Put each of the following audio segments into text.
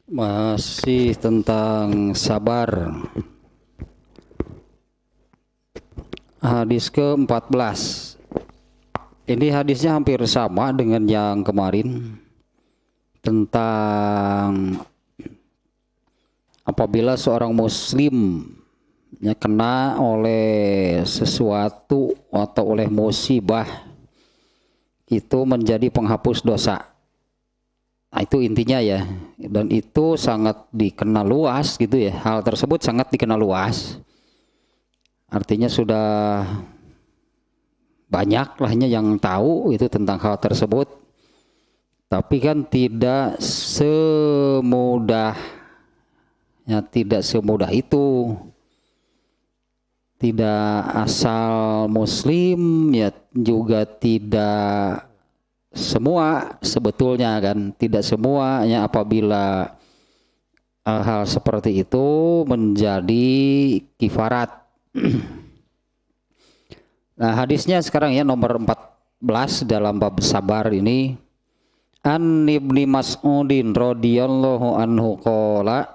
Masih tentang sabar. Hadis ke-14. Ini hadisnya hampir sama dengan yang kemarin. Tentang apabila seorang muslim kena oleh sesuatu atau oleh musibah, itu menjadi penghapus dosa. Nah, itu intinya ya, dan itu sangat dikenal luas gitu ya. Hal tersebut sangat dikenal luas. Artinya sudah banyak lahnya yang tahu itu tentang hal tersebut. Tapi kan tidak semudah itu. Tidak asal muslim ya, juga tidak semua sebetulnya kan, tidak semuanya apabila hal seperti itu menjadi kifarat. Nah, hadisnya sekarang ya nomor 14 dalam bab sabar ini. An Ibni Mas'udin radhiyallahu anhu qala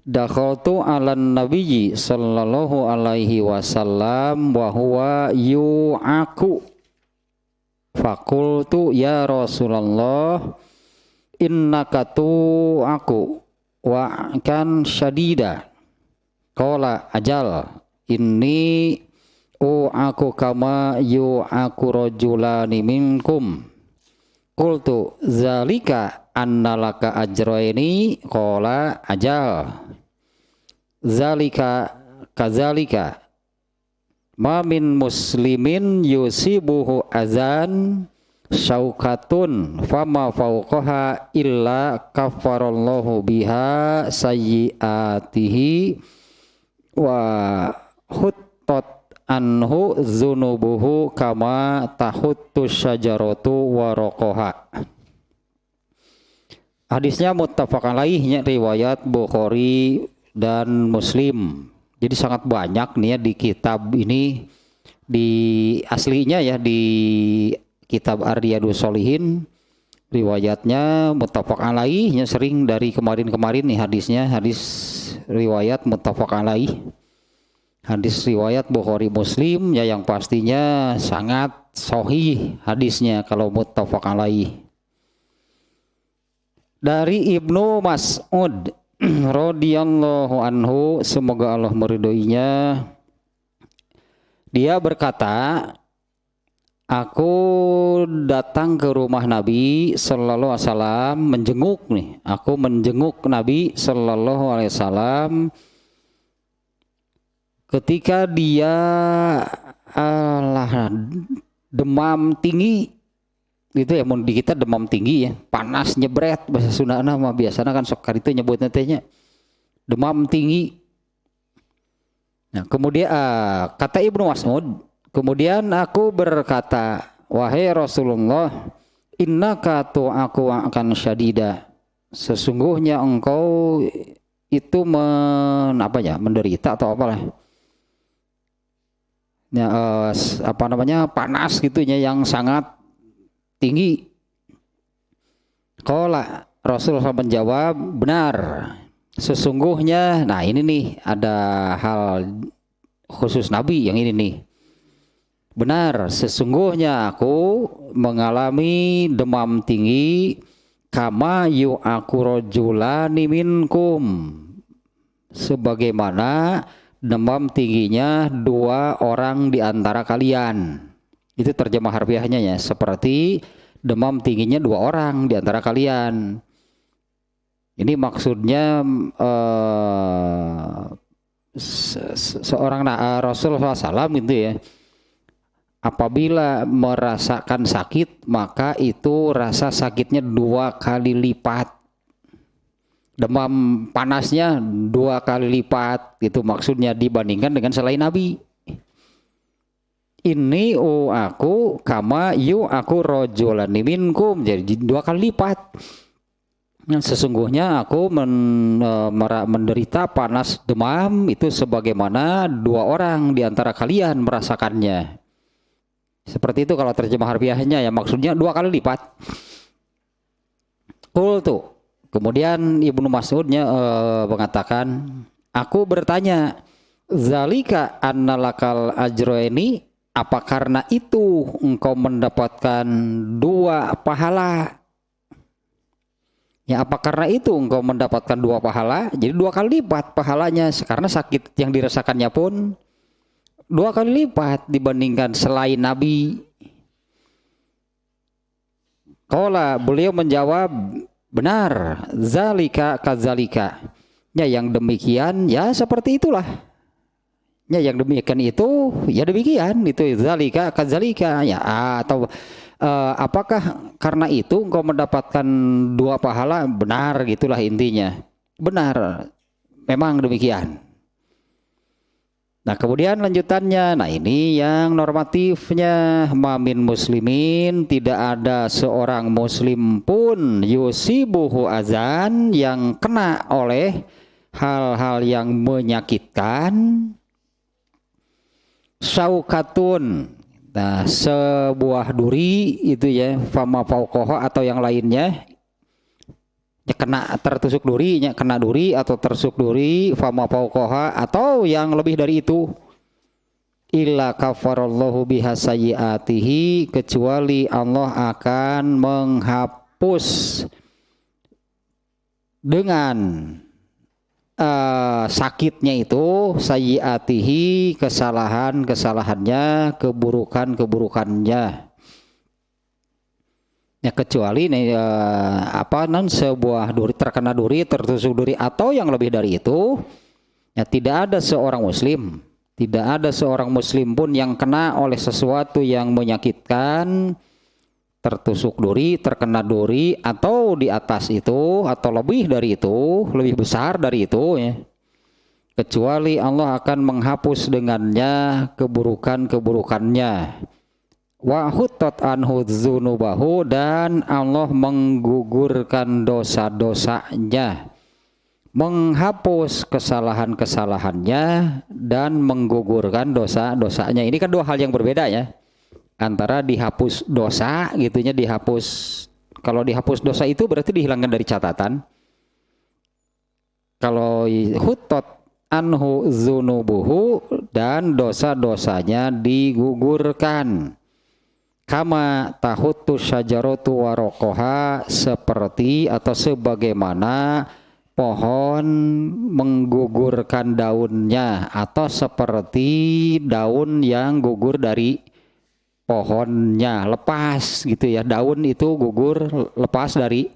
dakhaltu 'alan nabiyyi sallallahu alaihi wasallam wa huwa yu'aku fakultu ya Rasulullah innaka tu'aku wa kan syadida qala ajal inni u'aku kama yu'aku rajulani minkum qultu zalika annalaka ajraini qala ajal zalika kazalika ma min muslimin yusibuhu azan syaukatun fama fauqaha illa kafarallahu biha sayyiatihi wa huttat anhu zunubuhu kama tahuttu syajaratu waraqaha. Hadisnya muttafaq alaihnya, riwayat Bukhari dan Muslim. Jadi sangat banyak nih ya di kitab ini, di aslinya ya di kitab Ar-Riyadhus Shalihin riwayatnya muttafaq alaihnya, sering dari kemarin-kemarin nih hadisnya, hadis riwayat muttafaq alaih, hadis riwayat Bukhari Muslim ya, yang pastinya sangat sahih hadisnya kalau muttafaq alaih. Dari Ibnu Mas'ud radhiyallahu anhu, semoga Allah meridhoinya, dia berkata, aku datang ke rumah Nabi sallallahu alaihi wasallam, menjenguk nih, aku menjenguk Nabi sallallahu alaihi wasallam ketika dia demam tinggi gitu ya. Mun di kita demam tinggi ya, panas nyebret bahasa Sundana mah biasanya kan sok itu nyebutnya tehnya demam tinggi. Nah, kemudian kata Ibnu Mas'ud, kemudian aku berkata, wahai Rasulullah, innaka tu'aku akan syadida, sesungguhnya engkau itu menderita atau apalah ya, panas gitunya yang sangat tinggi. Qala, Rasulullah menjawab, benar, sesungguhnya, nah ini nih ada hal khusus Nabi yang ini nih, benar, sesungguhnya aku mengalami demam tinggi kama yu'aku rajulani minkum, sebagaimana demam tingginya dua orang di antara kalian. Itu terjemah harfiahnya ya, seperti demam tingginya dua orang di antara kalian. Ini maksudnya seorang Rasulullah SAW gitu ya, apabila merasakan sakit maka itu rasa sakitnya dua kali lipat, demam panasnya dua kali lipat, itu maksudnya dibandingkan dengan selain Nabi. Ini aku kama aku rajulani minkum, jadi dua kali lipat. Sesungguhnya aku menderita panas demam itu sebagaimana dua orang di antara kalian merasakannya. Seperti itu kalau terjemah harfiahnya ya, maksudnya dua kali lipat. Qultu, Kemudian Ibnu Mas'udnya mengatakan, aku bertanya, zalika annalakal ajroeni, apa karena itu engkau mendapatkan 2 pahala? Ya, apa karena itu engkau mendapatkan 2 pahala? Jadi 2 kali lipat pahalanya, karena sakit yang dirasakannya pun 2 kali lipat dibandingkan selain Nabi. Qala, beliau menjawab, benar, zalika kadzalika. Ya, yang demikian ya seperti itulah. Ya, yang demikian itu ya demikian, itu zalika kadzalika ya. Atau apakah karena itu engkau mendapatkan 2 pahala? Benar, gitulah intinya. Benar, memang demikian. Nah, kemudian lanjutannya, nah ini yang normatifnya, mamin muslimin, tidak ada seorang muslim pun yusibuhu azan, yang kena oleh hal-hal yang menyakitkan, saukatun, nah sebuah duri itu ya, fama fauqoha atau yang lainnya, ya kena tertusuk duri, ya kena duri atau tertusuk duri, fama fauqoha atau yang lebih dari itu, illa kafarallahu biha sayyiatihi, kecuali Allah akan menghapus dengan sakitnya itu, sayyiatihi, kesalahannya, keburukannya. Ya, kecuali sebuah duri, terkena duri, tertusuk duri atau yang lebih dari itu, ya tidak ada seorang muslim pun yang kena oleh sesuatu yang menyakitkan, tertusuk duri, terkena duri, atau di atas itu, atau lebih dari itu, lebih besar dari itu ya, kecuali Allah akan menghapus dengannya keburukannya. Wa huttat anhu dzunubahu, dan Allah menggugurkan dosa-dosanya, menghapus kesalahannya dan menggugurkan dosa-dosanya. Ini kan 2 hal yang berbeda ya, antara dihapus dosa gitunya, kalau dihapus dosa itu berarti dihilangkan dari catatan. Kalau huttat anhu dzunubuhu, dan dosa-dosanya digugurkan. Kama tahuttu syajaratu warokoha, seperti atau sebagaimana pohon menggugurkan daunnya, atau seperti daun yang gugur dari pohonnya, lepas gitu ya, daun itu gugur lepas dari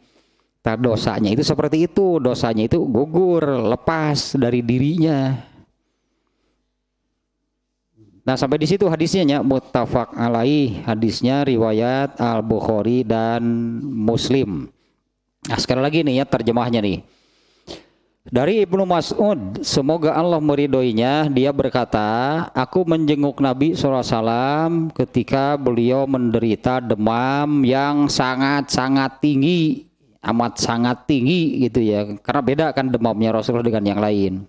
dosanya, itu seperti itu, dosanya itu gugur lepas dari dirinya. Nah, sampai di situ hadisnya ya, muttafaq alaih, hadisnya riwayat Al-Bukhari dan Muslim. Nah, sekali lagi nih ya terjemahnya nih. Dari Ibnu Mas'ud, semoga Allah meridhoinya, dia berkata, aku menjenguk Nabi SAW ketika beliau menderita demam yang sangat-sangat tinggi, amat sangat tinggi gitu ya, karena beda kan demamnya Rasulullah dengan yang lain.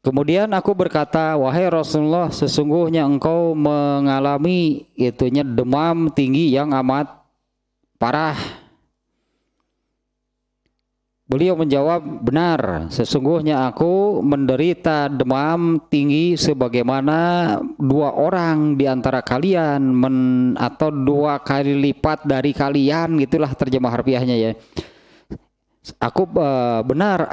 Kemudian aku berkata, wahai Rasulullah, sesungguhnya engkau mengalami itunya demam tinggi yang amat parah. Beliau menjawab, benar, sesungguhnya aku menderita demam tinggi sebagaimana 2 orang di antara kalian, atau 2 kali lipat dari kalian, gitulah terjemah harfiahnya ya. Aku benar,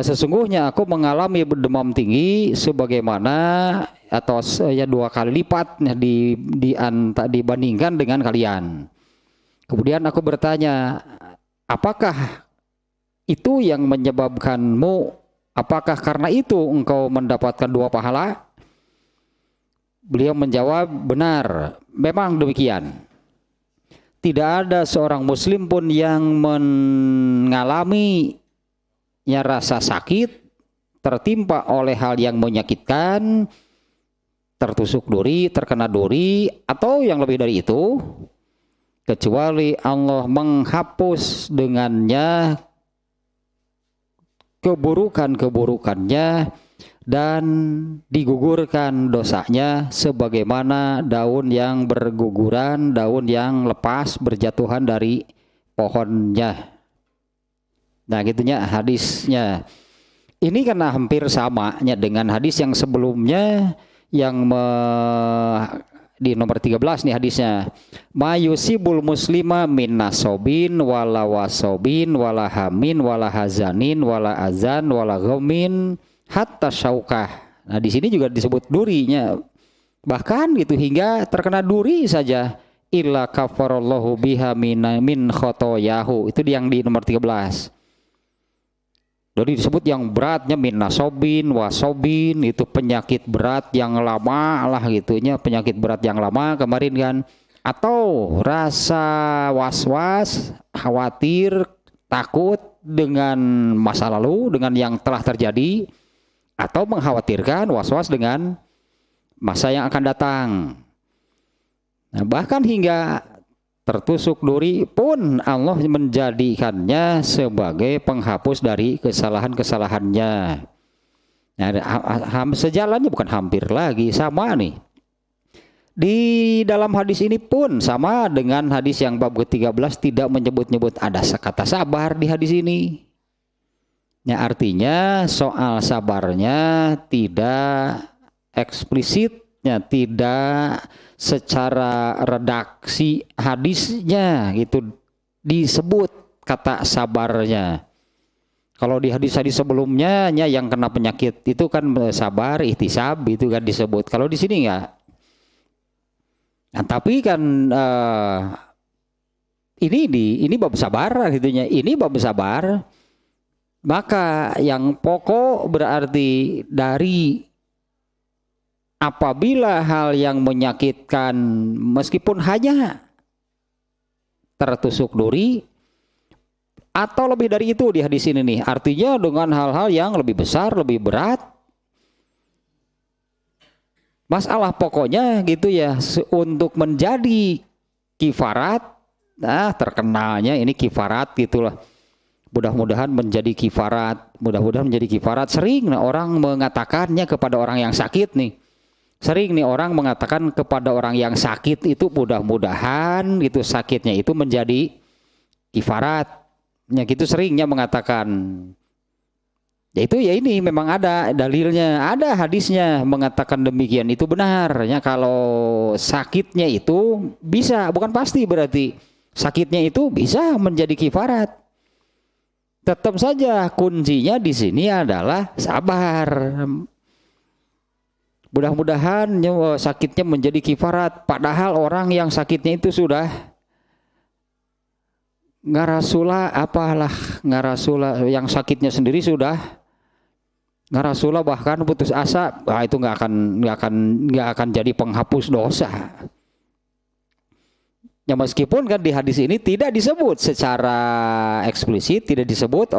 sesungguhnya aku mengalami demam tinggi sebagaimana atau ya 2 kali lipat dibandingkan dengan kalian. Kemudian aku bertanya, apakah itu yang menyebabkanmu? Apakah karena itu engkau mendapatkan 2 pahala? Beliau menjawab, benar, memang demikian. Tidak ada seorang muslim pun yang mengalami rasa sakit, tertimpa oleh hal yang menyakitkan, tertusuk duri, terkena duri, atau yang lebih dari itu, kecuali Allah menghapus dengannya keburukannya dan digugurkan dosanya sebagaimana daun yang berguguran, daun yang lepas berjatuhan dari pohonnya. Nah gitunya hadisnya. Ini karena hampir samanya dengan hadis yang sebelumnya yang di nomor 13 nih hadisnya. Mayusibul muslima min nasobin wala wasobin wala hamin wala hazanin wala azan wala ghamin hatta syaukah. Nah di sini juga disebut durinya. Bahkan gitu hingga terkena duri saja. Illa kafarallahu biha min khotoyahu. Itu yang di nomor 13. Jadi disebut yang beratnya min nasobin, wasobin, itu penyakit berat yang lama lah gitunya, penyakit berat yang lama kemarin kan. Atau rasa was-was, khawatir, takut dengan masa lalu, dengan yang telah terjadi. Atau mengkhawatirkan was-was dengan masa yang akan datang. Nah, bahkan hingga tertusuk duri pun Allah menjadikannya sebagai penghapus dari kesalahan-kesalahannya. Nah, sejalannya bukan hampir lagi, sama nih. Di dalam hadis ini pun sama dengan hadis yang bab ke-13 tidak menyebut-nyebut ada kata sabar di hadis ini. Ya, artinya soal sabarnya tidak eksplisitnya, tidak secara redaksi hadisnya gitu disebut kata sabarnya. Kalau di hadis-hadis sebelumnya yang kena penyakit itu kan sabar, ihtisab itu kan disebut. Kalau di sini enggak. Nah, tapi kan ini bab sabar gitunya. Ini bab sabar. Maka yang pokok berarti dari apabila hal yang menyakitkan meskipun hanya tertusuk duri atau lebih dari itu di hadis ini nih, artinya dengan hal-hal yang lebih besar, lebih berat, masalah pokoknya gitu ya, untuk menjadi kifarat. Nah terkenalnya ini kifarat gitulah, mudah-mudahan menjadi kifarat, mudah-mudahan menjadi kifarat. Sering orang mengatakannya kepada orang yang sakit nih. Sering nih orang mengatakan kepada orang yang sakit itu mudah-mudahan gitu sakitnya itu menjadi kifarat. Ya gitu seringnya mengatakan. Ya itu ya ini memang ada dalilnya, ada hadisnya mengatakan demikian, itu benar. Ya kalau sakitnya itu bisa, bukan pasti berarti. Sakitnya itu bisa menjadi kifarat. Tetap saja kuncinya di sini adalah sabar. Mudah-mudahan sakitnya menjadi kifarat. Padahal orang yang sakitnya itu sudah ngarasula yang sakitnya sendiri sudah ngarasula bahkan putus asa. Nah, itu nggak akan jadi penghapus dosa. Ya meskipun kan di hadis ini tidak disebut secara eksplisit, tidak disebut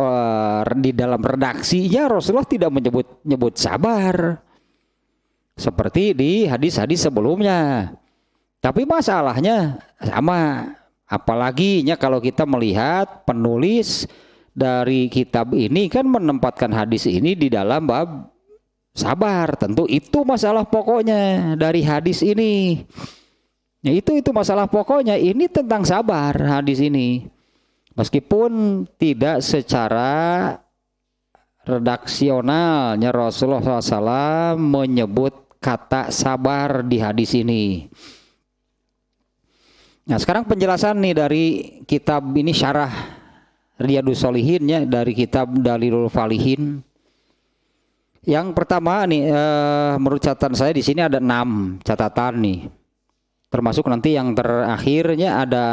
di dalam redaksinya Rasulullah tidak menyebut sabar. Seperti di hadis-hadis sebelumnya. Tapi masalahnya sama. Apalagi kalau kita melihat penulis dari kitab ini kan menempatkan hadis ini di dalam bab sabar. Tentu itu masalah pokoknya dari hadis ini. Ya itu masalah pokoknya. Ini tentang sabar hadis ini. Meskipun tidak secara redaksionalnya Rasulullah SAW menyebut kata sabar di hadis ini. Nah sekarang penjelasan nih dari kitab ini syarah Riyadhus Shalihin ya, dari kitab Dalilul Falihin. Yang pertama nih menurut catatan saya di sini ada 6 catatan nih. Termasuk nanti yang terakhirnya ada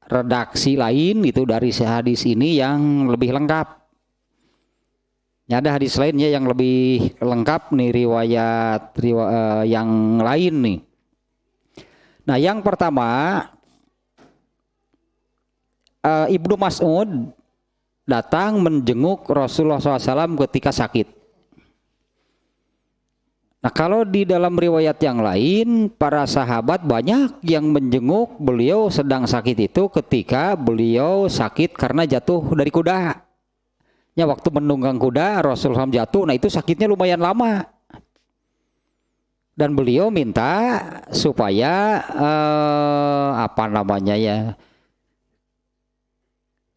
redaksi lain itu dari hadis ini yang lebih lengkap. Ya, ada hadis lainnya yang lebih lengkap nih riwayat yang lain nih. Nah yang pertama Ibnu Mas'ud datang menjenguk Rasulullah SAW ketika sakit. Nah kalau di dalam riwayat yang lain para sahabat banyak yang menjenguk beliau sedang sakit itu ketika beliau sakit karena jatuh dari kuda. Ya waktu menunggang kuda Rasulullah SAW jatuh, nah itu sakitnya lumayan lama. Dan beliau minta supaya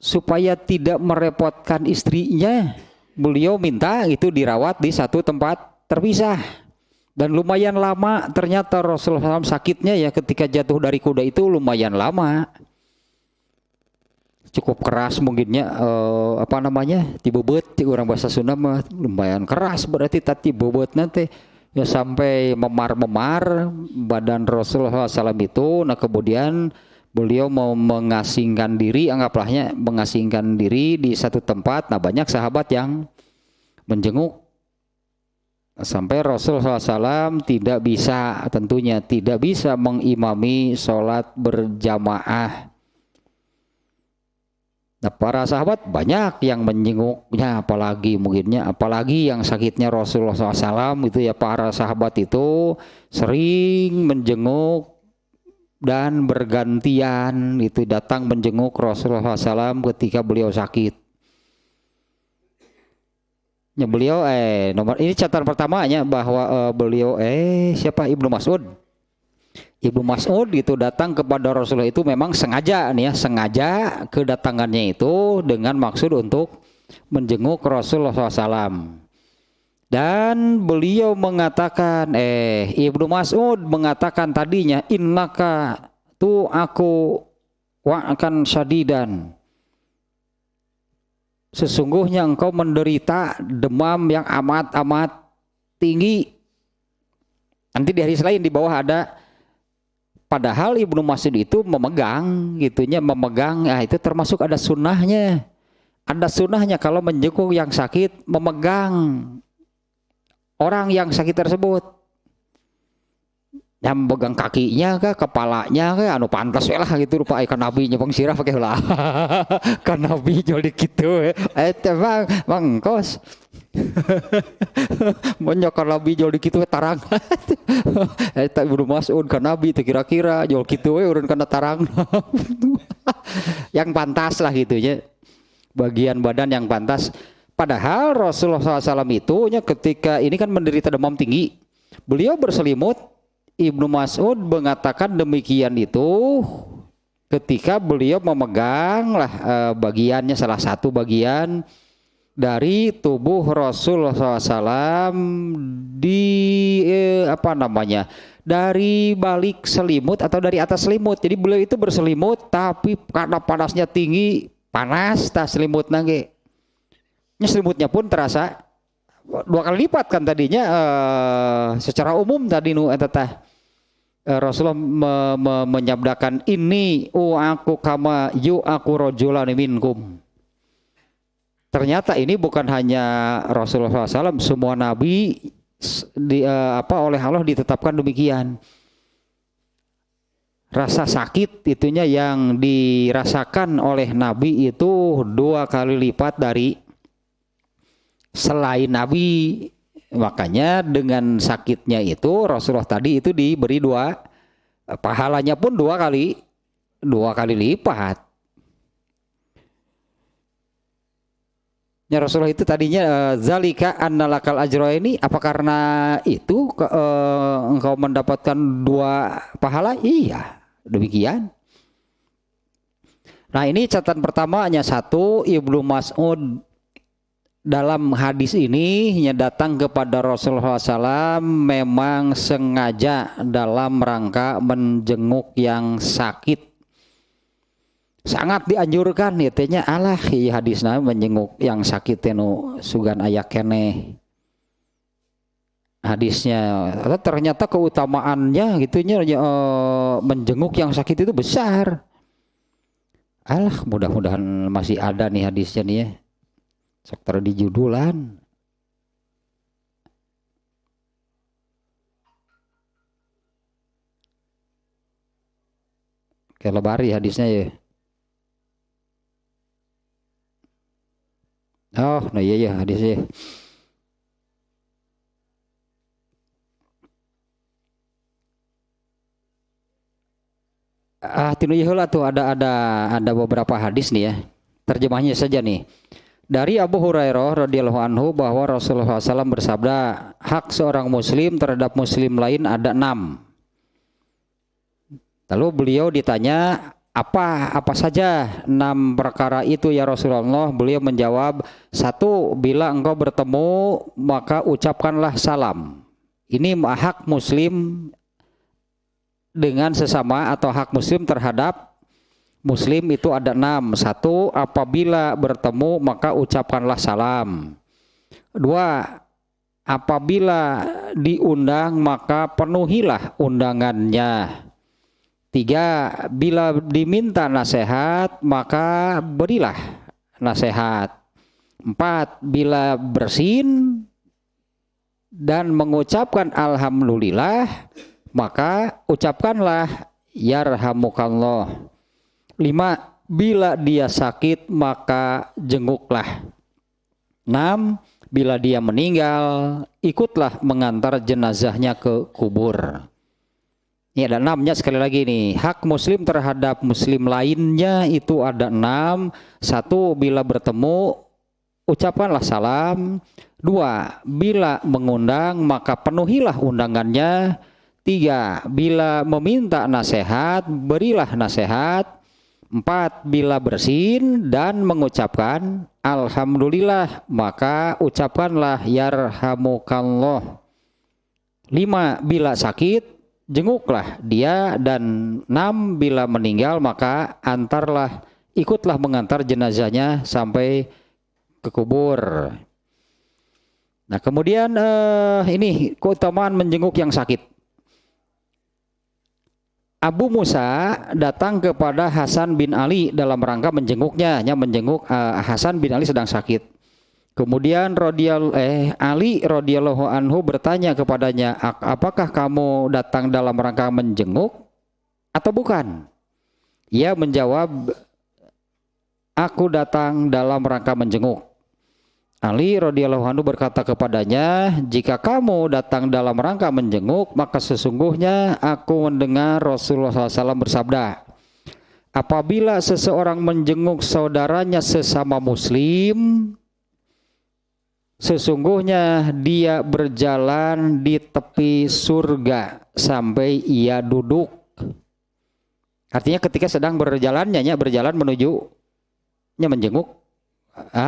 supaya tidak merepotkan istrinya, beliau minta itu dirawat di satu tempat terpisah. Dan lumayan lama ternyata Rasulullah SAW sakitnya ya ketika jatuh dari kuda itu lumayan lama. Cukup keras mungkinnya apa namanya? Tibobet orang bahasa Sunda mah lumayan keras berarti tadi bobot nanti ya sampai memar-memar badan Rasulullah SAW itu. Nah kemudian beliau mau mengasingkan diri, anggaplah mengasingkan diri di satu tempat. Nah banyak sahabat yang menjenguk. Sampai Rasulullah SAW tidak bisa, tentunya tidak bisa mengimami sholat berjamaah. Nah para sahabat banyak yang menjenguknya, apalagi yang sakitnya Rasulullah SAW itu ya, para sahabat itu sering menjenguk dan bergantian itu datang menjenguk Rasulullah SAW ketika beliau sakit. Ya beliau nomor ini catatan pertamanya bahwa beliau siapa Ibnu Mas'ud. Ibnu Mas'ud itu datang kepada Rasulullah itu memang sengaja nih ya, sengaja kedatangannya itu dengan maksud untuk menjenguk Rasulullah SAW. Dan beliau mengatakan Ibnu Mas'ud mengatakan tadinya innaka tu aku wa akan syadidan. Sesungguhnya engkau menderita demam yang amat tinggi. Nanti di hadis lain di bawah ada, padahal Ibnu Mas'ud itu memegang gitunya, itu termasuk ada sunnahnya. Ada sunnahnya kalau menjenguk yang sakit, memegang orang yang sakit tersebut. Yang pegang kakinya kah, kepalanya kah, anu pantas lah gitu rupa ikan nabi nyepeng sirah pakai lah. Kan nabi joli gitu bang kos. Menyokar nabi joli gitu tarang. Eta Ibnu Mas'ud kan nabi teh kira-kira jol gitu we urun kana tarang. Yang pantas lah gitu ya. Bagian badan yang pantas. Padahal Rasulullah SAW itu ketika ini kan menderita demam tinggi. Beliau berselimut. Ibnu Mas'ud mengatakan demikian itu ketika beliau memegang bagiannya, salah satu bagian dari tubuh Rasulullah SAW di dari balik selimut atau dari atas selimut. Jadi beliau itu berselimut tapi karena panasnya tinggi, panas tas selimut nangge. Selimutnya pun terasa 2 kali lipat kan tadinya secara umum tadi Rasulullah menyabdakan ini aku kama aku rajulan minkum. Ternyata ini bukan hanya Rasulullah SAW, semua nabi oleh Allah ditetapkan demikian. Rasa sakit itunya yang dirasakan oleh nabi itu 2 kali lipat dari selain nabi. Makanya dengan sakitnya itu Rasulullah tadi itu diberi 2 pahalanya pun 2 kali lipat. Ya Rasulullah itu tadinya zalika annalakal ajra ini apa karena itu engkau mendapatkan 2 pahala? Iya, demikian. Nah, ini catatan pertamanya 1, Ibnu Mas'ud dalam hadis ini datang kepada Rasulullah SAW memang sengaja dalam rangka menjenguk yang sakit. Sangat dianjurkan ya alah hadisnya menjenguk yang sakit tenu sugan aya keneh. Hadisnya ternyata keutamaannya gitunya menjenguk yang sakit itu besar. Alah mudah-mudahan masih ada nih hadisnya nih ya. Sektor di judulan. Kayak lebari hadisnya ya. Oh, nah iya hadisnya. Tinu ieu tuh ada beberapa hadis nih ya. Terjemahnya saja nih. Dari Abu Hurairah radhiyallahu anhu bahwa Rasulullah SAW bersabda, hak seorang muslim terhadap muslim lain ada 6. Lalu beliau ditanya, Apa saja 6 perkara itu ya Rasulullah? Beliau menjawab, 1, bila engkau bertemu maka ucapkanlah salam. Ini hak muslim dengan sesama atau hak muslim terhadap muslim itu ada 6. 1, apabila bertemu maka ucapkanlah salam. 2, apabila diundang maka penuhilah undangannya. 3, bila diminta nasihat maka berilah nasihat. 4, bila bersin dan mengucapkan alhamdulillah maka ucapkanlah yarhamukallah. 5, bila dia sakit maka jenguklah. 6, bila dia meninggal ikutlah mengantar jenazahnya ke kubur. Ini ada 6-nya sekali lagi nih. Hak muslim terhadap muslim lainnya itu ada 6. 1, bila bertemu ucapkanlah salam. 2, bila mengundang maka penuhilah undangannya. 3, bila meminta nasihat berilah nasihat. 4, bila bersin dan mengucapkan alhamdulillah maka ucapkanlah yarhamukallah. 5, bila sakit jenguklah dia. Dan 6, bila meninggal maka ikutlah mengantar jenazahnya sampai ke kubur. Nah kemudian ini keutamaan menjenguk yang sakit. Abu Musa datang kepada Hasan bin Ali dalam rangka menjenguknya, menjenguk Hasan bin Ali sedang sakit. Kemudian Ali radhiyallahu anhu bertanya kepadanya, apakah kamu datang dalam rangka menjenguk atau bukan? Ia menjawab, aku datang dalam rangka menjenguk. Ali radhiyallahu anhu berkata kepadanya, jika kamu datang dalam rangka menjenguk, maka sesungguhnya aku mendengar Rasulullah SAW bersabda, apabila seseorang menjenguk saudaranya sesama muslim, sesungguhnya dia berjalan di tepi surga sampai ia duduk. Artinya ketika sedang berjalan menuju menjenguk,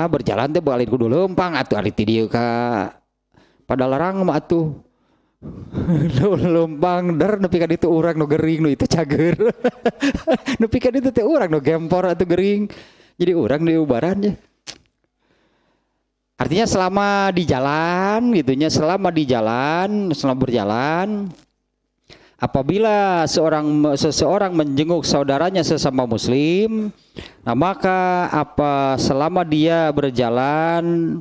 berjalan teh balik kudu lempang atuh ari ti dieu ka pada larang mah atuh lempang der nepi ka ditu urang nu gering nu itu cager. Nepi ka ditu teh urang nu gempor atuh gering. Jadi urang di ubarannya. Artinya selama berjalan, apabila seseorang menjenguk saudaranya sesama muslim, nah maka selama dia berjalan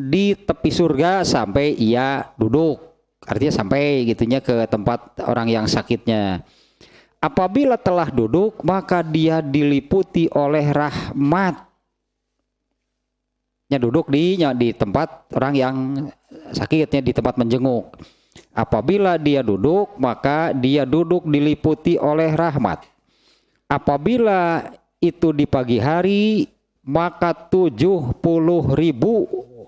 di tepi surga sampai ia duduk. Artinya sampai gitunya ke tempat orang yang sakitnya. Apabila telah duduk maka dia diliputi oleh rahmat. Duduk di tempat orang yang sakitnya, di tempat menjenguk. Apabila dia duduk maka dia duduk diliputi oleh rahmat. Apabila itu di pagi hari maka 70.000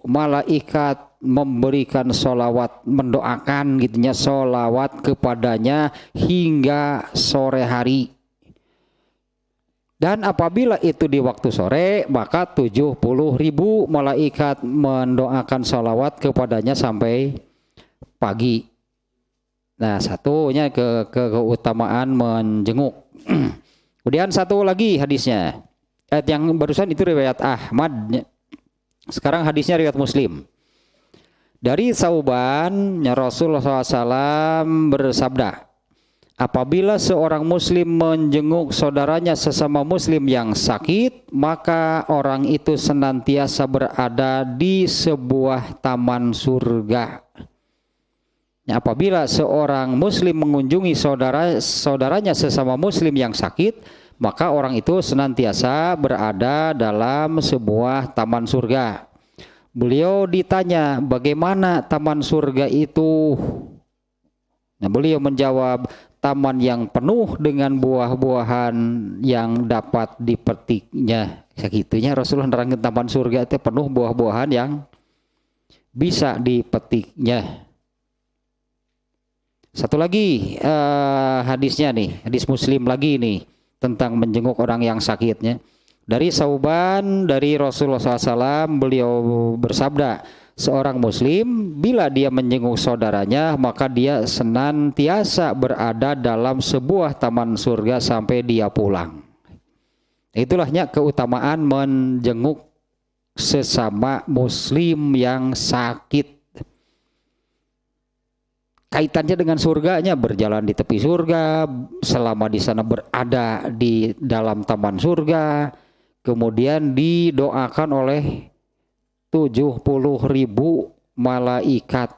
malaikat memberikan sholawat, mendoakan gitunya sholawat kepadanya hingga sore hari. Dan apabila itu di waktu sore maka 70.000 malaikat mendoakan sholawat kepadanya sampai pagi. Nah satunya keutamaan menjenguk. Kemudian satu lagi hadisnya. Yang barusan itu riwayat Ahmad. Sekarang hadisnya riwayat Muslim. Dari Sauban Rasulullah SAW bersabda, apabila seorang muslim menjenguk saudaranya sesama muslim yang sakit, maka orang itu senantiasa berada di sebuah taman surga. Apabila seorang muslim mengunjungi saudaranya sesama muslim yang sakit, maka orang itu senantiasa berada dalam sebuah taman surga. Beliau ditanya, bagaimana taman surga itu? Nah, beliau menjawab, taman yang penuh dengan buah-buahan yang dapat dipetiknya. Segitunya Rasulullah nerangin taman surga itu penuh buah-buahan yang bisa dipetiknya. Satu lagi hadisnya nih, hadis Muslim lagi nih tentang menjenguk orang yang sakitnya. Dari Sauban dari Rasulullah SAW, beliau bersabda, seorang Muslim bila dia menjenguk saudaranya maka dia senantiasa berada dalam sebuah taman surga sampai dia pulang. Itulahnya keutamaan menjenguk sesama Muslim yang sakit. Kaitannya dengan surganya, berjalan di tepi surga, selama di sana berada di dalam taman surga, kemudian didoakan oleh 70.000 malaikat.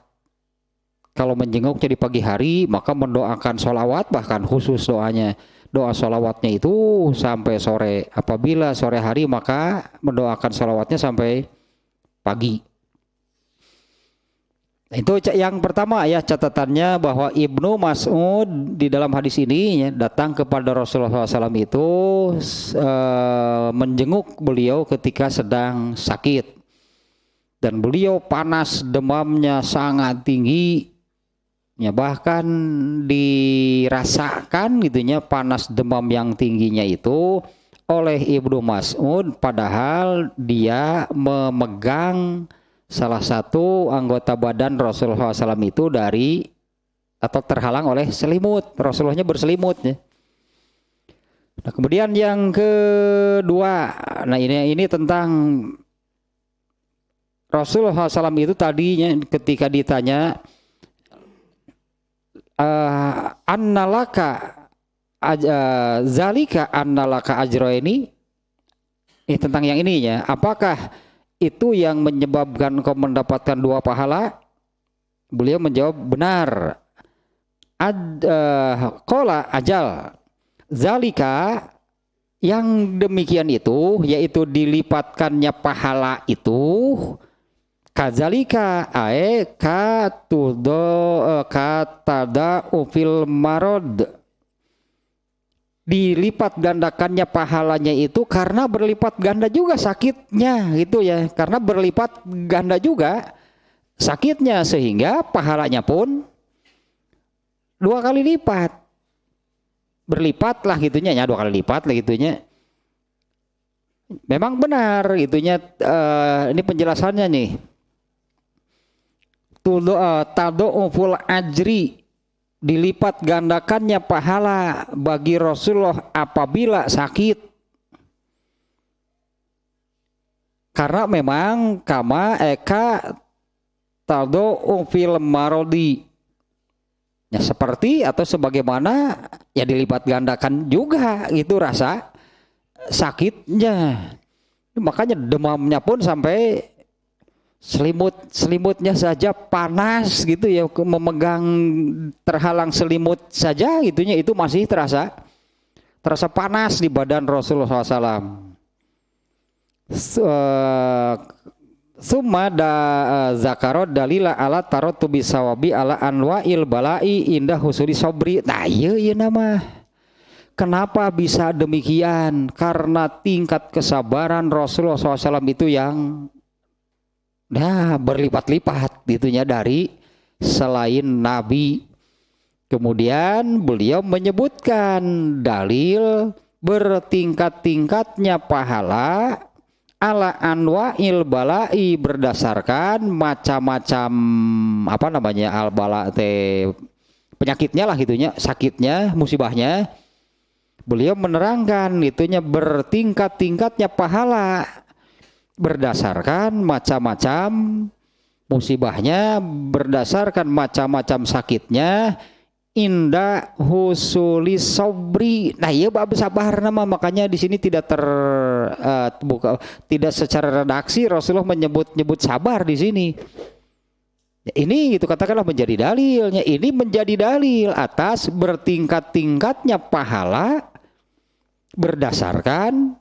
Kalau menjenguknya di pagi hari, maka mendoakan sholawat, bahkan khusus doanya, doa sholawatnya itu sampai sore. Apabila sore hari, maka mendoakan sholawatnya sampai pagi. Itu yang pertama ya, catatannya bahwa Ibnu Mas'ud di dalam hadis ini ya, datang kepada Rasulullah SAW itu menjenguk beliau ketika sedang sakit dan beliau panas, demamnya sangat tinggi ya, bahkan dirasakan gitunya panas demam yang tingginya itu oleh Ibnu Mas'ud, padahal dia memegang salah satu anggota badan Rasulullah SAW itu dari atau terhalang oleh selimut. Rasulullahnya berselimut ya. Nah, kemudian yang kedua, nah ini tentang Rasulullah SAW itu tadinya ketika ditanya annalaka zalika annalaka ajro ini tentang yang ininya, apakah itu yang menyebabkan kau mendapatkan 2 pahala? Beliau menjawab benar. Qala ajal. Zalika, yang demikian itu, yaitu dilipatkannya pahala itu, kadzalika ae katada ufil marod. Dilipat gandakannya pahalanya itu karena berlipat ganda juga sakitnya gitu ya, karena berlipat ganda juga sakitnya sehingga pahalanya pun 2 kali lipat, berlipat lah gitunya ya, 2 kali lipat lah gitunya. Memang benar gitunya, ini penjelasannya nih, tado'uful ajri, dilipat gandakannya pahala bagi Rasulullah apabila sakit. Karena memang kama eka tado'u fil marodi. Ya seperti atau sebagaimana ya dilipat gandakan juga itu rasa sakitnya. Makanya demamnya pun sampai selimutnya saja panas gitu ya, memegang terhalang selimut saja itunya itu masih terasa panas di badan Rasulullah SAW. Summa zakarot dalila ala tarotu bisawabi ala anwa'il balai indah husuli sobri. Nah iya nama kenapa bisa demikian, karena tingkat kesabaran Rasulullah SAW itu yang berlipat-lipat gitunya dari selain Nabi. Kemudian beliau menyebutkan dalil bertingkat-tingkatnya pahala ala anwa'il balai, berdasarkan macam-macam al bala penyakitnya lah gitunya, sakitnya, musibahnya. Beliau menerangkan itunya bertingkat-tingkatnya pahala berdasarkan macam-macam musibahnya, berdasarkan macam-macam sakitnya, inda husuli sobri. Nah iya bab sabar nama, makanya di sini tidak tidak secara redaksi Rasulullah menyebut sabar di sini. Ini gitu katakanlah menjadi dalilnya. Ini menjadi dalil atas bertingkat-tingkatnya pahala berdasarkan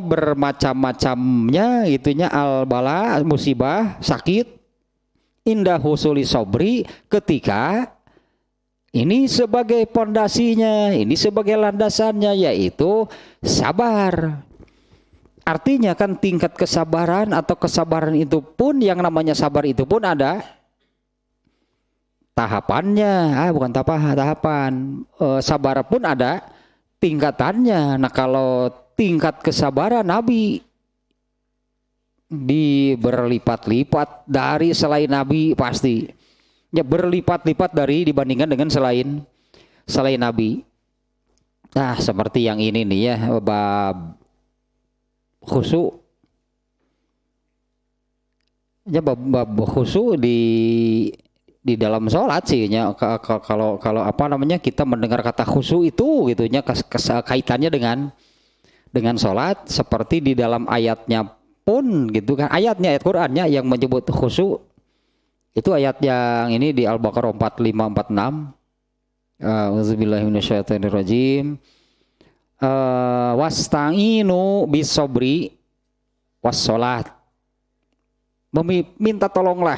bermacam-macamnya itunya al-bala, musibah, sakit, indah husuli sobri, ketika ini sebagai pondasinya, ini sebagai landasannya, yaitu sabar. Artinya kan tingkat kesabaran atau kesabaran itu pun, yang namanya sabar itu pun ada tahapannya, bukan tahapan. Sabar pun ada tingkatannya. Nah kalau tingkat kesabaran Nabi di berlipat-lipat dari selain Nabi pasti. Ya berlipat-lipat dari dibandingkan dengan selain Nabi. Nah seperti yang ini nih ya, bab khusyuk. Ya bab khusyuk di dalam sholat sih ya, kalau apa namanya kita mendengar kata khusyuk itu gitunya kaitannya dengan sholat, seperti di dalam ayatnya pun gitu kan, ayat Qur'annya yang menyebut khusyuk itu ayat yang ini di Al-Baqarah 4546. Auzubillahi minasyaitonirrajim. Wasta'inu bisobri wassalat. Minta tolonglah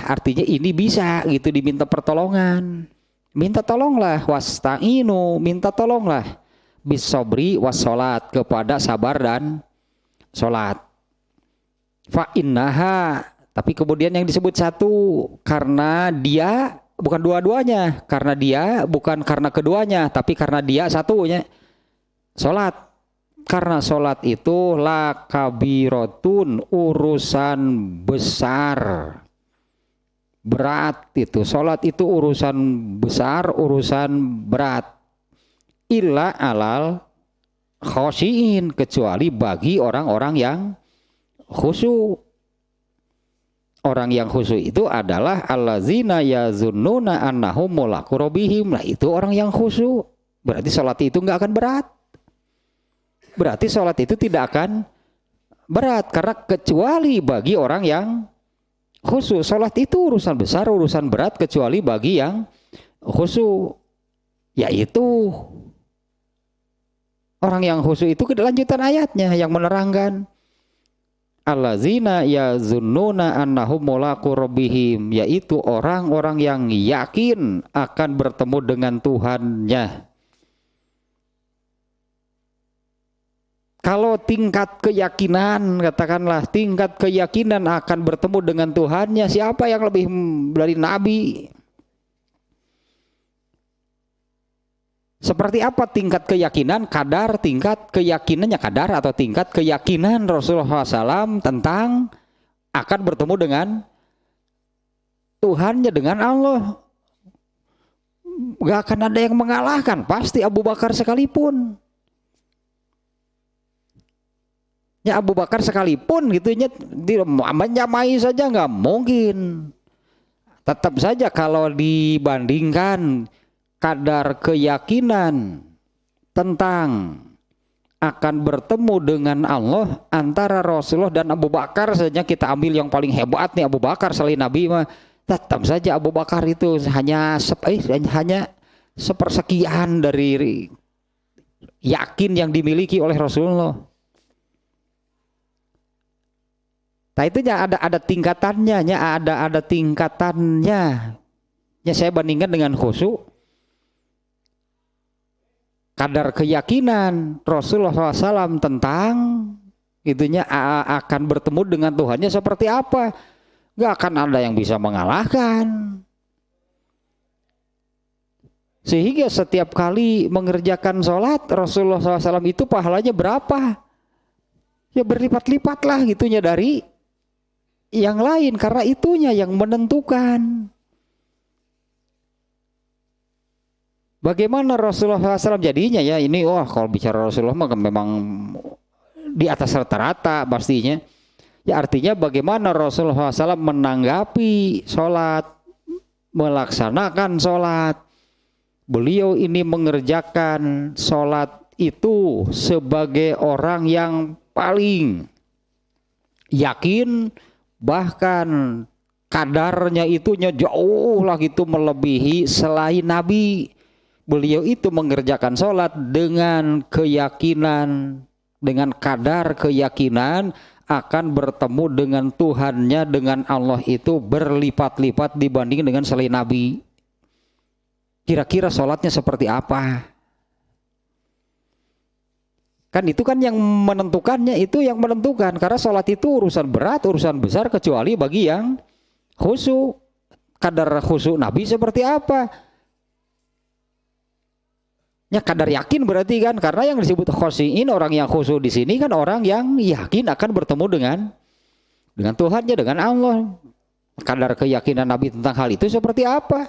artinya ini bisa gitu, diminta pertolongan. Minta tolonglah, wasta'inu, minta tolonglah bisobri wassalat, kepada sabar dan sholat. Fa innaha, tapi kemudian yang disebut satu, karena dia bukan dua-duanya, karena dia bukan karena keduanya, tapi karena dia satunya, sholat. Karena sholat itu la kabirotun, urusan besar, berat itu. Sholat itu urusan besar, urusan berat. Illa alal khosyiin, kecuali bagi orang-orang yang khusyuk. Orang yang khusyuk itu adalah allazina yazunnuna annahum mulaqu rabbihim. Lah itu orang yang khusyuk. Berarti sholat itu nggak akan berat. Berarti sholat itu tidak akan berat, karena kecuali bagi orang yang khusyuk. Sholat itu urusan besar, urusan berat, kecuali bagi yang khusyuk, yaitu orang yang khusyuk itu kelanjutan ayatnya yang menerangkan allazina yazunnuna annahum mulaqu rabbihim, yaitu orang-orang yang yakin akan bertemu dengan Tuhannya. Kalau tingkat keyakinan, katakanlah tingkat keyakinan akan bertemu dengan Tuhannya, siapa yang lebih dari Nabi? Seperti apa tingkat keyakinan, tingkat keyakinannya kadar atau tingkat keyakinan Rasulullah SAW tentang akan bertemu dengan Tuhannya, dengan Allah. Gak akan ada yang mengalahkan, pasti Abu Bakar sekalipun. Ya Abu Bakar sekalipun gitu nya menyamai saja nggak mungkin. Tetap saja kalau dibandingkan kadar keyakinan tentang akan bertemu dengan Allah antara Rasulullah dan Abu Bakar saja, kita ambil yang paling hebat nih Abu Bakar selain Nabi mah, tetap saja Abu Bakar itu hanya sepersekian dari yakin yang dimiliki oleh Rasulullah. Nah itu ada tingkatannya, ada tingkatannya. Ya saya bandingkan dengan khusyuk. Kadar keyakinan Rasulullah SAW tentang itunya akan bertemu dengan Tuhannya seperti apa? Gak akan ada yang bisa mengalahkan. Sehingga setiap kali mengerjakan sholat Rasulullah SAW itu pahalanya berapa? Ya berlipat-lipat lah gitunya dari yang lain, karena itunya yang menentukan. Bagaimana Rasulullah SAW jadinya ya ini, kalau bicara Rasulullah memang di atas rata-rata pastinya. Ya artinya bagaimana Rasulullah SAW menanggapi sholat, melaksanakan sholat. Beliau ini mengerjakan sholat itu sebagai orang yang paling yakin, bahkan kadarnya itunya jauh lah gitu melebihi selain Nabi. Beliau itu mengerjakan sholat dengan keyakinan, dengan kadar keyakinan akan bertemu dengan Tuhannya, dengan Allah itu berlipat-lipat dibanding dengan selain Nabi. Kira-kira sholatnya seperti apa? Kan itu kan yang menentukannya, itu yang menentukan. Karena sholat itu urusan berat, urusan besar, kecuali bagi yang khusyuk. kadar khusyuk Nabi seperti apa? Ya kadar yakin berarti kan, karena yang disebut khosyiin, orang yang khusyuk di sini kan orang yang yakin akan bertemu dengan Tuhannya, dengan Allah. Kadar keyakinan Nabi tentang hal itu seperti apa?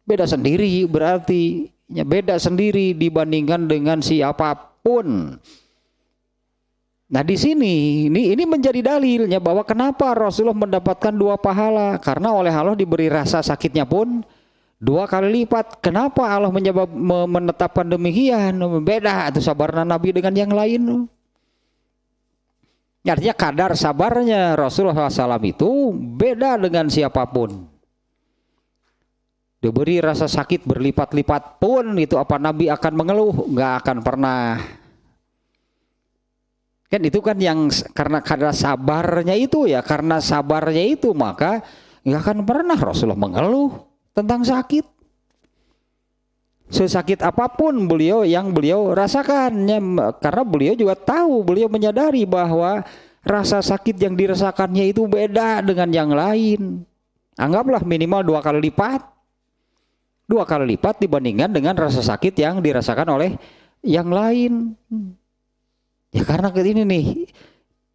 Beda sendiri berarti, ya beda sendiri dibandingkan dengan siapapun. Nah di sini ini menjadi dalilnya bahwa kenapa Rasulullah mendapatkan 2 pahala, karena oleh Allah diberi rasa sakitnya pun 2 kali lipat. Kenapa Allah menetapkan demikian? Beda itu sabarnya Nabi dengan yang lain. Artinya kadar sabarnya Rasulullah SAW itu beda dengan siapapun. Diberi rasa sakit berlipat-lipat pun itu apa Nabi akan mengeluh? Nggak akan pernah. Kan itu kan yang karena kadar sabarnya itu ya, karena sabarnya itu maka nggak akan pernah Rasulullah mengeluh tentang sakit. Sesakit apapun beliau rasakan, karena beliau juga tahu, beliau menyadari bahwa rasa sakit yang dirasakannya itu beda dengan yang lain. Anggaplah minimal 2 kali lipat. 2 kali lipat dibandingkan dengan rasa sakit yang dirasakan oleh yang lain. Ya karena ini nih,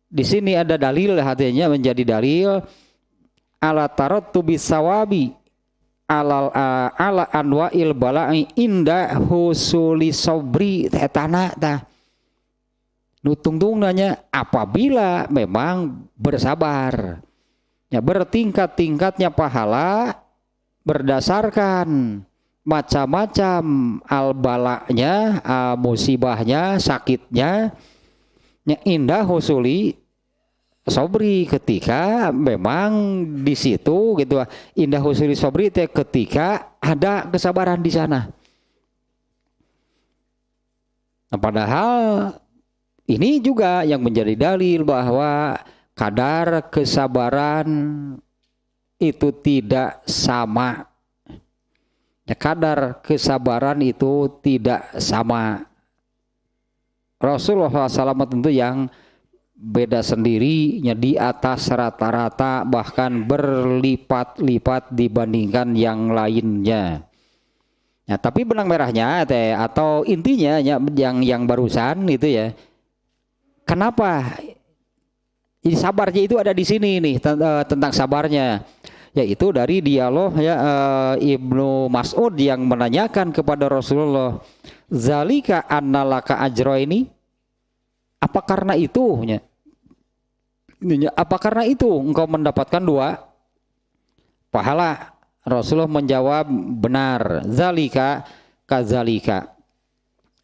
di sini ada dalil, hatinya menjadi dalil ala tarattu bisawabi ala anwa'il bala'i inda husuli sobri tetana ta. Nutung nanya apabila memang bersabar. Ya bertingkat-tingkatnya pahala berdasarkan macam-macam al-bala'nya, musibahnya, sakitnya. Ya indah husuli sobri, ketika memang di situ gitu, indah husuli sobri itu ketika ada kesabaran di sana. Nah, padahal ini juga yang menjadi dalil bahwa kadar kesabaran itu tidak sama. Ya, kadar kesabaran itu tidak sama. Rasulullah SAW tentu yang beda sendirinya, di atas rata-rata, bahkan berlipat-lipat dibandingkan yang lainnya. Ya, tapi benang merahnya atau intinya yang barusan itu ya, kenapa ini sabarnya itu ada di sini nih, tentang sabarnya, yaitu dari dialog ya Ibnu Mas'ud yang menanyakan kepada Rasulullah, zalika annalaka ajro ini, apa karena itu ya? Apa karena itu engkau mendapatkan 2 pahala? Rasulullah menjawab, benar, zalika kazalika,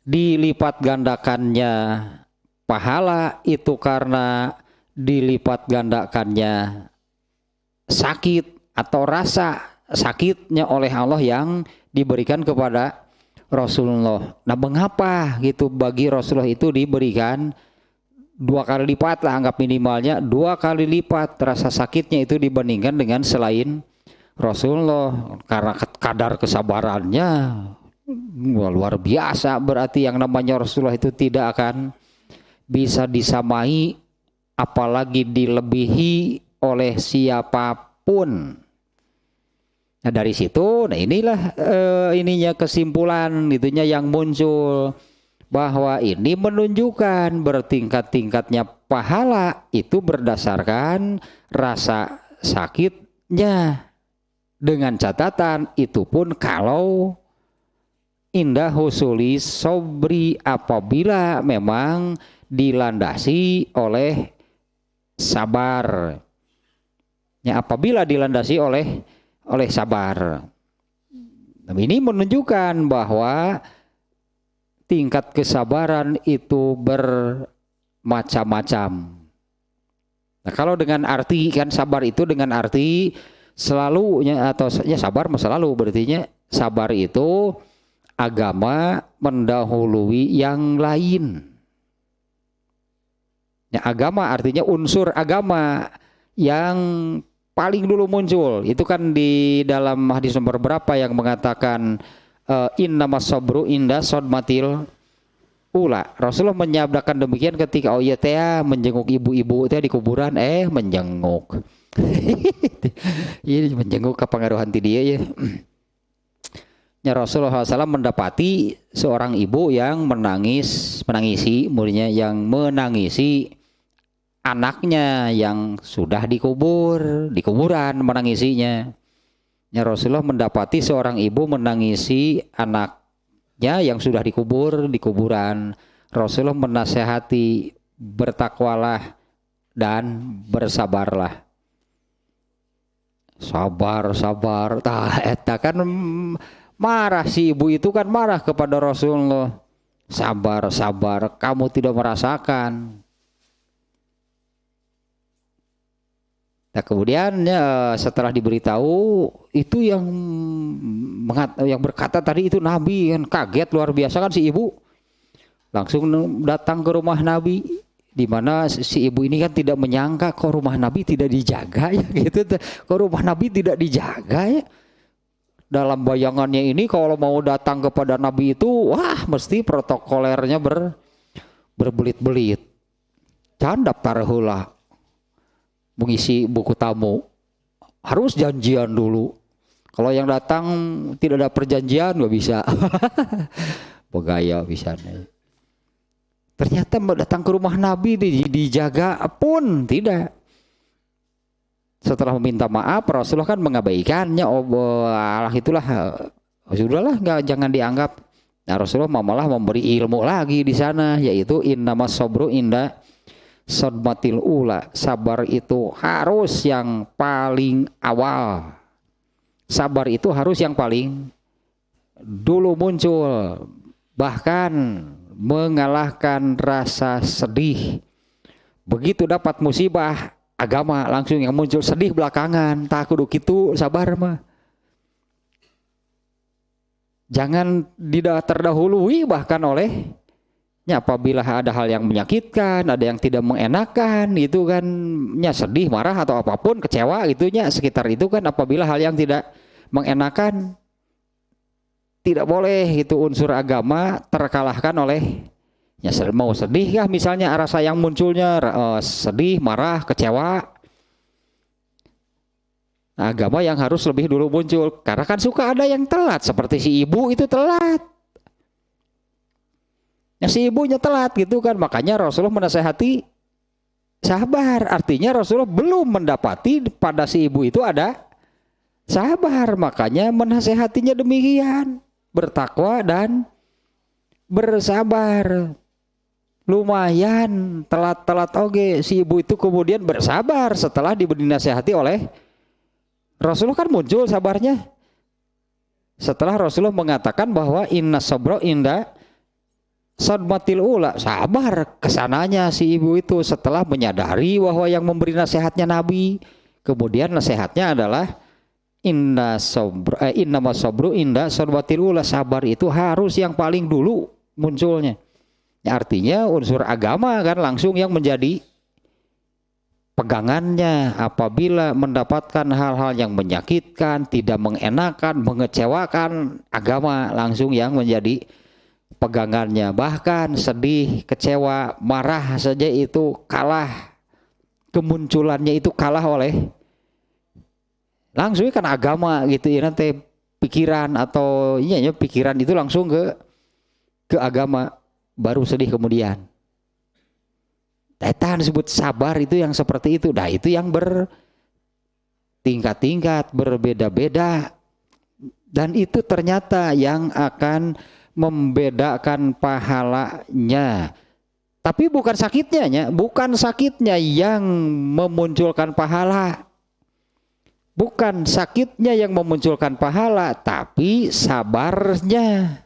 dilipat gandakannya pahala itu karena dilipat gandakannya sakit atau rasa sakitnya oleh Allah yang diberikan kepada Rasulullah. Nah, mengapa gitu bagi Rasulullah itu diberikan 2 kali lipat lah, anggap minimalnya 2 kali lipat rasa sakitnya itu dibandingkan dengan selain Rasulullah? Karena kadar kesabarannya luar biasa, berarti yang namanya Rasulullah itu tidak akan bisa disamai, apalagi dilebihi oleh siapapun. Nah dari situ, nah inilah ininya kesimpulan itunya yang muncul, bahwa ini menunjukkan bertingkat-tingkatnya pahala itu berdasarkan rasa sakitnya, dengan catatan itu pun kalau indah husuli sobri, apabila memang dilandasi oleh sabar. Ya, apabila dilandasi oleh sabar. Ini menunjukkan bahwa tingkat kesabaran itu bermacam-macam. Nah, kalau dengan arti kan sabar itu dengan arti selalu atau ya sabar selalu, berarti sabar itu agama mendahului yang lain. Ya, agama artinya unsur agama yang paling dulu muncul itu kan di dalam hadis nomor berapa yang mengatakan innamas sabru inda sodmatil ula. Rasulullah menyabdakan demikian ketika menjenguk ibu-ibu di kuburan, menjenguk. Ini menjenguk kepengaruhan ti dia ya. Ya Rasulullah SAW mendapati seorang ibu yang menangisi muridnya yang menangisi anaknya yang sudah di kuburan menangisinya. Ya Rasulullah mendapati seorang ibu menangisi anaknya yang sudah dikubur di kuburan. Rasulullah menasehati bertakwalah dan bersabarlah. Sabar. Tah eta kan marah si ibu itu kan marah kepada Rasulullah. Sabar, kamu tidak merasakan. Nah kemudian ya, setelah diberitahu itu yang berkata tadi itu Nabi kan kaget luar biasa kan si ibu. Langsung datang ke rumah Nabi, di mana si ibu ini kan tidak menyangka kok rumah Nabi tidak dijaga ya gitu. Kok rumah Nabi tidak dijaga ya. Dalam bayangannya ini kalau mau datang kepada Nabi itu wah mesti protokolernya berbelit-belit. Can daftar heula mengisi buku tamu. Harus janjian dulu. Kalau yang datang tidak ada perjanjian nggak bisa. Begaya bisanya. Ternyata datang ke rumah Nabi dijaga pun tidak. Setelah meminta maaf Rasulullah kan mengabaikannya. Oh Allah itulah sudahlah jangan dianggap. Nah Rasulullah malah memberi ilmu lagi di sana yaitu innamas sabru inda sodmatil ula. Sabar itu harus yang paling awal. Sabar itu harus yang paling dulu muncul. Bahkan mengalahkan rasa sedih. Begitu dapat musibah agama langsung yang muncul sedih belakangan. Tak kudu kitu sabar mah. Jangan terdahului bahkan oleh apabila ada hal yang menyakitkan, ada yang tidak mengenakan, itu kan sedih, marah atau apapun, kecewa gitunya sekitar itu kan apabila hal yang tidak mengenakan tidak boleh itu unsur agama terkalahkan oleh mau sedih kah misalnya rasa yang munculnya sedih, marah, kecewa. Nah, agama yang harus lebih dulu muncul karena kan suka ada yang telat seperti si ibu itu telat. Ya si ibunya telat gitu kan makanya Rasulullah menasehati sabar artinya Rasulullah belum mendapati pada si ibu itu ada sabar makanya menasehatinya demikian. Bertakwa dan bersabar. Lumayan telat-telat oge si ibu itu kemudian bersabar setelah diberi nasihati oleh Rasulullah kan muncul sabarnya. Setelah Rasulullah mengatakan bahwa inna sabra inda sadmatil ula, sabar kesananya si ibu itu setelah menyadari bahwa yang memberi nasihatnya Nabi. Kemudian nasihatnya adalah inna sabru inda sadmatil ula, sabar itu harus yang paling dulu munculnya. Ya, artinya unsur agama kan langsung yang menjadi pegangannya apabila mendapatkan hal-hal yang menyakitkan, tidak mengenakan, mengecewakan, agama langsung yang menjadi pegangannya. Bahkan sedih, kecewa, marah saja itu kalah, kemunculannya itu kalah oleh langsung kan agama gitu ya, nanti pikiran atau pikiran itu langsung ke agama baru sedih kemudian. Eta disebut sabar itu yang seperti itu. Nah itu yang bertingkat-tingkat, berbeda-beda. Dan itu ternyata yang akan membedakan pahalanya. Tapi bukan sakitnya, bukan sakitnya yang memunculkan pahala. Bukan sakitnya yang memunculkan pahala, tapi sabarnya.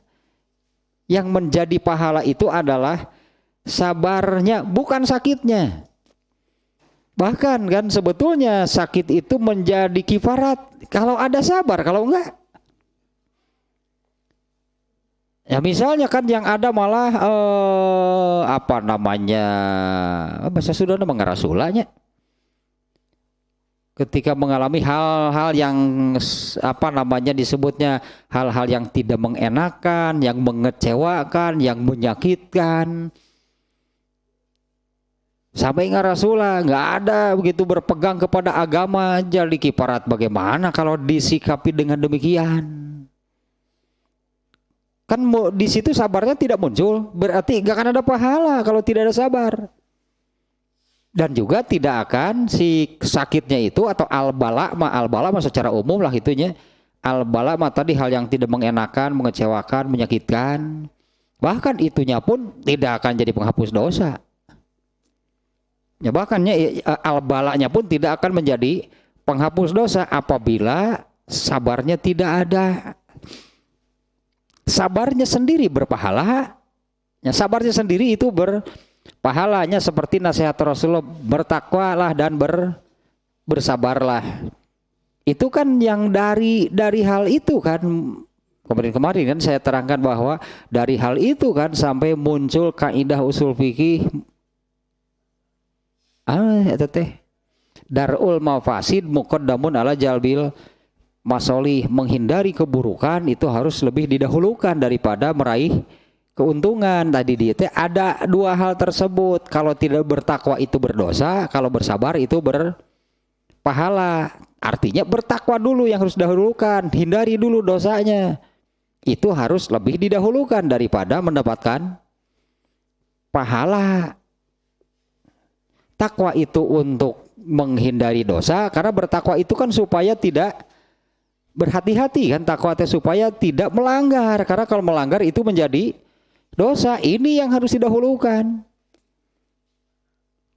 Yang menjadi pahala itu adalah sabarnya, bukan sakitnya. Bahkan kan sebetulnya sakit itu menjadi kifarat kalau ada sabar, kalau enggak. Ya misalnya kan yang ada malah bahasa Sunda mengarasulannya. Ketika mengalami hal-hal yang disebutnya hal-hal yang tidak mengenakan, yang mengecewakan, yang menyakitkan. Sampai nggak Rasulullah nggak ada begitu berpegang kepada agama jadi kiparat bagaimana kalau disikapi dengan demikian? Kan di situ sabarnya tidak muncul, berarti nggak akan ada pahala kalau tidak ada sabar. Dan juga tidak akan si sakitnya itu atau al-bala secara umum lah itunya. Al-bala tadi hal yang tidak mengenakan, mengecewakan, menyakitkan. Bahkan itunya pun tidak akan jadi penghapus dosa. Ya bahkannya al-balanya pun tidak akan menjadi penghapus dosa apabila sabarnya tidak ada. Sabarnya sendiri berpahala. Ya, sabarnya sendiri itu berpahalanya seperti nasihat Rasulullah, bertakwalah dan bersabarlah. Itu kan yang dari hal itu kan kemarin kan saya terangkan bahwa dari hal itu kan sampai muncul kaidah usul fikih darul mafasid muqaddamun ala jalbil masolih, menghindari keburukan itu harus lebih didahulukan daripada meraih keuntungan. Tadi dia ada dua hal tersebut. Kalau tidak bertakwa itu berdosa, kalau bersabar itu berpahala. Artinya bertakwa dulu yang harus didahulukan, hindari dulu dosanya. Itu harus lebih didahulukan daripada mendapatkan pahala. Takwa itu untuk menghindari dosa, karena bertakwa itu kan supaya tidak berhati-hati kan, takwa itu supaya tidak melanggar, karena kalau melanggar itu menjadi dosa. Ini yang harus didahulukan.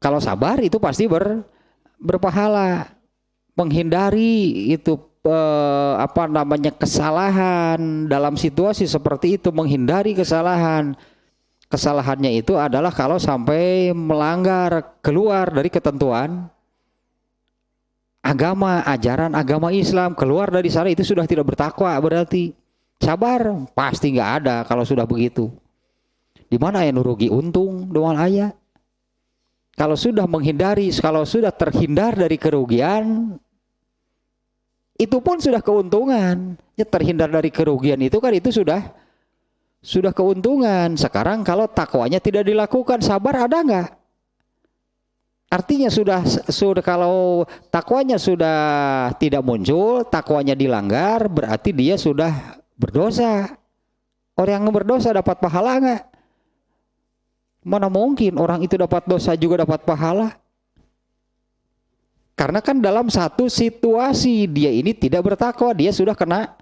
Kalau sabar itu pasti berpahala. Menghindari itu kesalahan dalam situasi seperti itu, menghindari kesalahan. Kesalahannya itu adalah kalau sampai melanggar, keluar dari ketentuan agama, ajaran agama Islam, keluar dari sana itu sudah tidak bertakwa berarti. Sabar pasti nggak ada kalau sudah begitu. Di mana yang rugi untung doang ayat. Kalau sudah menghindari, kalau sudah terhindar dari kerugian, itu pun sudah keuntungan. Ya, terhindar dari kerugian itu kan itu sudah keuntungan. Sekarang kalau takwanya tidak dilakukan, sabar ada nggak? Artinya sudah kalau takwanya sudah tidak muncul, takwanya dilanggar, berarti dia sudah berdosa. Orang yang berdosa dapat pahala nggak? Mana mungkin orang itu dapat dosa juga dapat pahala? Karena kan dalam satu situasi dia ini tidak bertakwa, dia sudah kena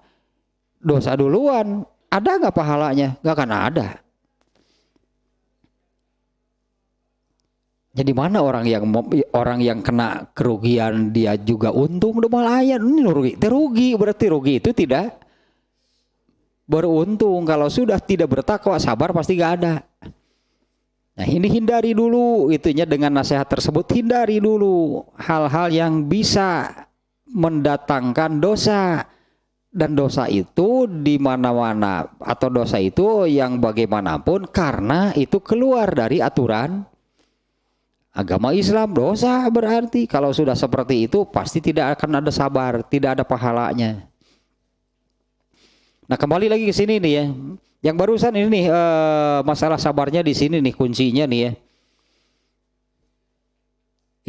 dosa duluan. Ada nggak pahalanya? Nggak akan ada. Jadi mana orang yang kena kerugian dia juga untung udah malah ayat ini rugi berarti rugi itu tidak beruntung. Kalau sudah tidak bertakwa sabar pasti nggak ada. Nah ini hindari dulu itunya dengan nasihat tersebut, hindari dulu hal-hal yang bisa mendatangkan dosa. Dan dosa itu di mana-mana atau dosa itu yang bagaimanapun karena itu keluar dari aturan agama Islam, dosa berarti. Kalau sudah seperti itu pasti tidak akan ada sabar, tidak ada pahalanya. Nah kembali lagi ke sini nih ya. Yang barusan ini nih masalah sabarnya di sini nih kuncinya nih ya.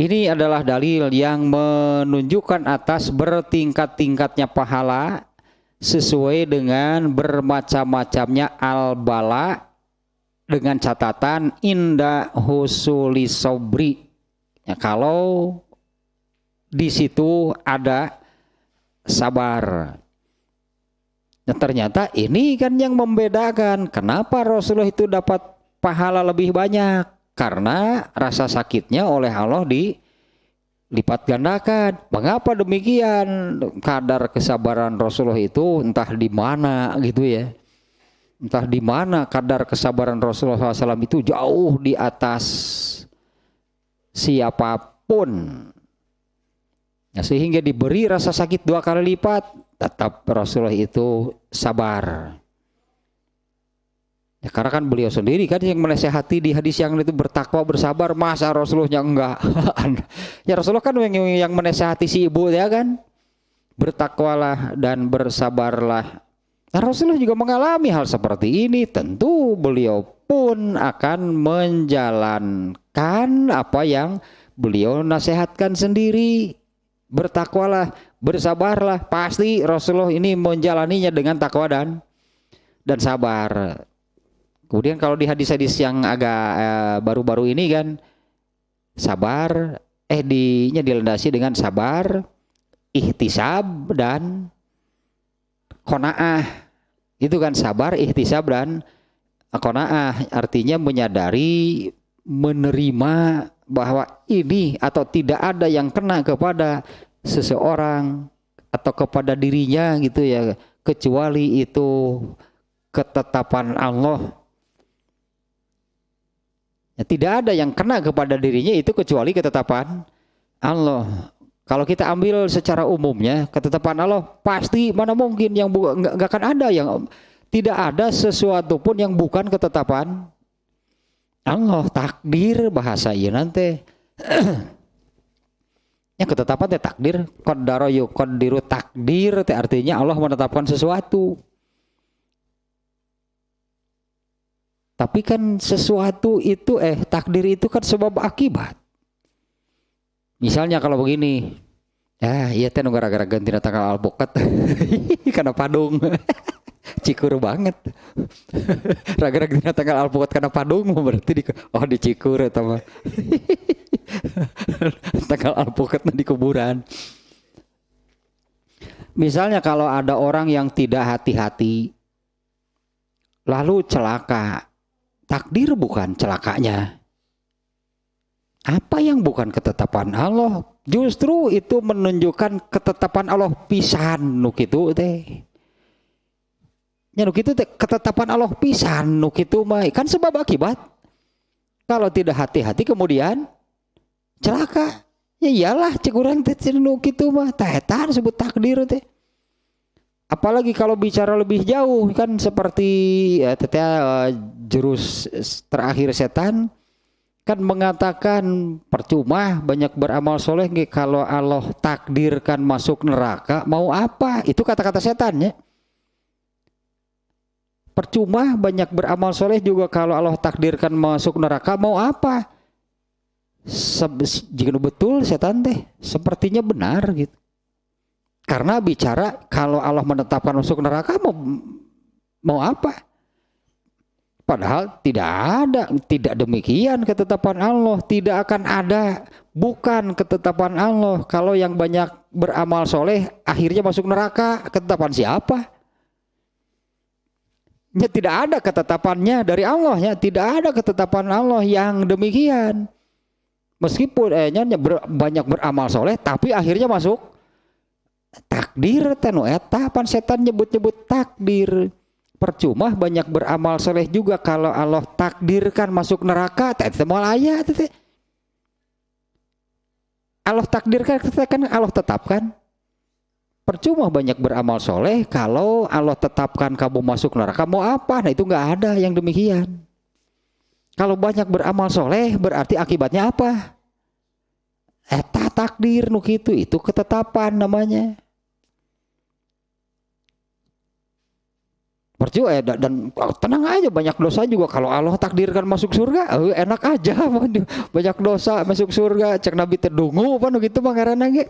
Ini adalah dalil yang menunjukkan atas bertingkat-tingkatnya pahala sesuai dengan bermacam-macamnya al-bala dengan catatan inda husuli sobri. Ya, kalau di situ ada sabar. Nah, ternyata ini kan yang membedakan kenapa Rasulullah itu dapat pahala lebih banyak, karena rasa sakitnya oleh Allah dilipat gandakan. Mengapa demikian? Kadar kesabaran Rasulullah itu entah di mana gitu ya. Entah di mana kadar kesabaran Rasulullah SAW itu jauh di atas siapapun. Nah, sehingga diberi rasa sakit 2 kali lipat, tetap Rasulullah itu sabar. Ya, karena kan beliau sendiri kan yang menasehati di hadis yang itu bertakwa bersabar, masa Rasulullahnya enggak? Ya Rasulullah kan yang menasehati si ibu ya kan, bertakwalah dan bersabarlah. Nah, Rasulullah juga mengalami hal seperti ini, tentu beliau pun akan menjalankan apa yang beliau nasihatkan sendiri. Bertakwalah, bersabarlah. Pasti Rasulullah ini menjalaninya dengan takwa dan sabar. Kemudian kalau di hadis-hadis yang agak baru-baru ini kan, sabar dilandasi dengan sabar, ihtisab dan qanaah. Itu kan sabar, ihtisab dan qanaah, artinya menyadari, menerima bahwa ini atau tidak ada yang kena kepada seseorang atau kepada dirinya gitu ya, kecuali itu ketetapan Allah. Ya, tidak ada yang kena kepada dirinya itu kecuali ketetapan Allah. Kalau kita ambil secara umumnya, ketetapan Allah pasti, mana mungkin yang nggak akan ada yang tidak ada sesuatu pun yang bukan ketetapan Allah. Takdir bahasa ieu nanti. Ya ketetapan teh takdir, qaddara yuqaddiru, takdir teh artinya Allah menetapkan sesuatu. Tapi kan sesuatu itu takdir itu kan sebab akibat. Misalnya kalau begini, iya teh gara-gara ganti tanggal alpukat karena padung. Cikur banget. Gara-gara ganti tanggal alpukat karena padung berarti di Cikur eta mah. Tanggal alpukat di kuburan. Misalnya kalau ada orang yang tidak hati-hati lalu celaka, takdir bukan celakanya. Apa yang bukan ketetapan Allah, justru itu menunjukkan ketetapan Allah pisan nu kitu teh. Nya nu kitu teh ketetapan Allah pisan nu kitu mah kan sebab akibat. Kalau tidak hati-hati kemudian celaka. Ya iyalah cek urang teh nu kitu mah tah eta disebut takdir teh. Apalagi kalau bicara lebih jauh kan seperti jurus terakhir setan kan mengatakan percuma banyak beramal soleh kalau Allah takdirkan masuk neraka mau apa? Itu kata-kata setan ya. Percuma banyak beramal soleh juga kalau Allah takdirkan masuk neraka mau apa? Jika betul setan teh sepertinya benar gitu. Karena bicara kalau Allah menetapkan masuk neraka mau apa? Padahal tidak demikian ketetapan Allah, tidak akan ada, bukan ketetapan Allah. Kalau yang banyak beramal soleh akhirnya masuk neraka, ketetapan siapa? Ya tidak ada ketetapannya dari Allah ya, tidak ada ketetapan Allah yang demikian. Meskipun banyak beramal soleh tapi akhirnya masuk takdir tanu eta pan setan nyebut-nyebut takdir. Percuma banyak beramal soleh juga kalau Allah takdirkan masuk neraka teh moal aya teh. Allah takdirkan kan Allah tetapkan. Percuma banyak beramal soleh kalau Allah tetapkan kamu masuk neraka mau apa? Nah itu nggak ada yang demikian. Kalau banyak beramal soleh berarti akibatnya apa? Eta takdir nu kitu itu ketetapan namanya. Percuma dan tenang aja banyak dosa juga kalau Allah takdirkan masuk surga enak aja banyak dosa masuk surga cek Nabi terdungu apa nu kitu mah ngaranna ge.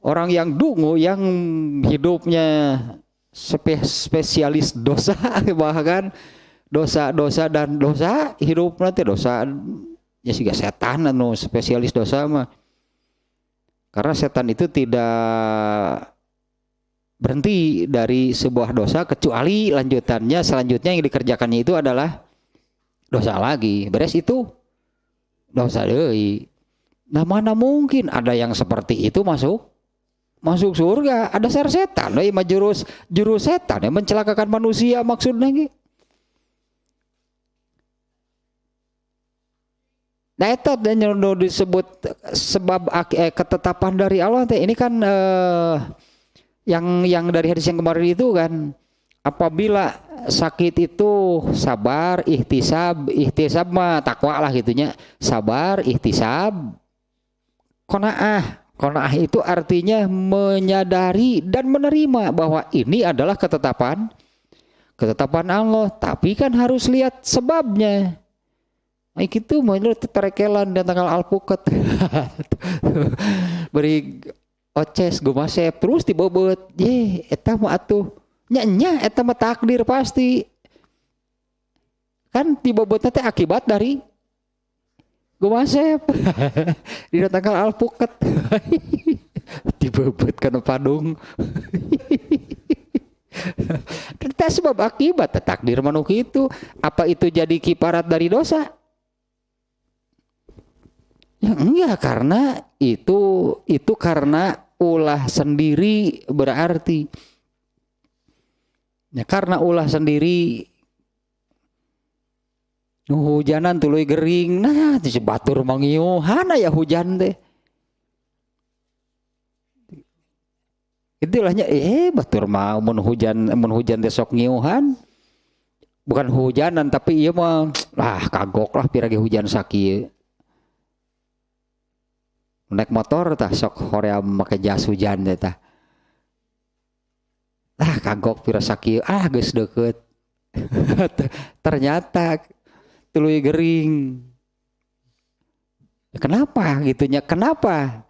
Orang yang dungu yang hidupnya spesialis dosa bahkan dosa dan dosa hidupnya teh dosa ya siga setan anu spesialis dosa mah. Karena setan itu tidak berhenti dari sebuah dosa kecuali selanjutnya yang dikerjakannya itu adalah dosa lagi. Beres itu dosa deui. Nah mana mungkin ada yang seperti itu masuk surga? Ada setan, mah jurus setan yang mencelakakan manusia maksudnya gitu. Nah itu disebut sebab ketetapan dari Allah teh ini kan yang dari hadis yang kemarin itu kan apabila sakit itu sabar, ihtisab mah takwa lah gitunya. Sabar, ihtisab, qanaah. Qanaah itu artinya menyadari dan menerima bahwa ini adalah ketetapan ketetapan Allah, tapi kan harus lihat sebabnya. Nah, gitu menurut terekelan dan tanggal alpukat. Beri oces gumasep terus dibobot. Ye, eta mah atuh. Nya eta mah takdir pasti. Kan dibobotna teh akibat dari gumasep. Di tanggal alpukat. Dibobot kana padung. Kita sebab akibat takdir manuk itu. Apa itu jadi kiparat dari dosa? Ya enggak, karena itu karena ulah sendiri berarti. Ya karena ulah sendiri. Hujanan tuluy gering, nah si batur mangiuhan aya hujan teh. Itulahnya batur mah mun hujan teh sok ngiuhan. Bukan hujanan tapi ieu mah kagok lah piragi hujan sakieu. Naik motor tah sok hoream make jas hujan teh tah. Kagok pira sakieu geus deukeut. Ternyata tuluy gering. Kenapa gitunya? Kenapa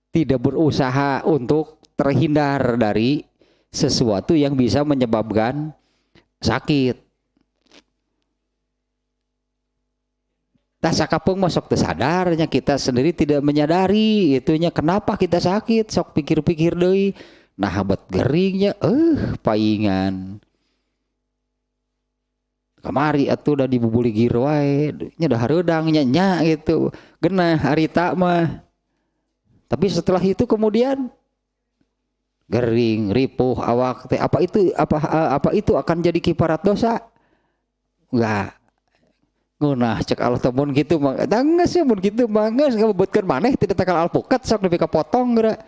tidak berusaha untuk terhindar dari sesuatu yang bisa menyebabkan sakit? Tasakapeung masuk tersadarnya, kita sendiri tidak menyadari itunya kenapa kita sakit, sok pikir-pikir deui. Nah habat geringnya paingan. Kamari atuh udah dibubuli gir wae, nya dah hareudang nya gitu. Genah harita mah. Tapi setelah itu kemudian gering, ripuh awak teh. Apa itu akan jadi kiparat dosa? Enggak. Ngunah cek Allah teh mun kitu mah geus ya mun kitu mah geus ngabebutkeun maneh tidak takal alpukat sok nepi ka potong geura.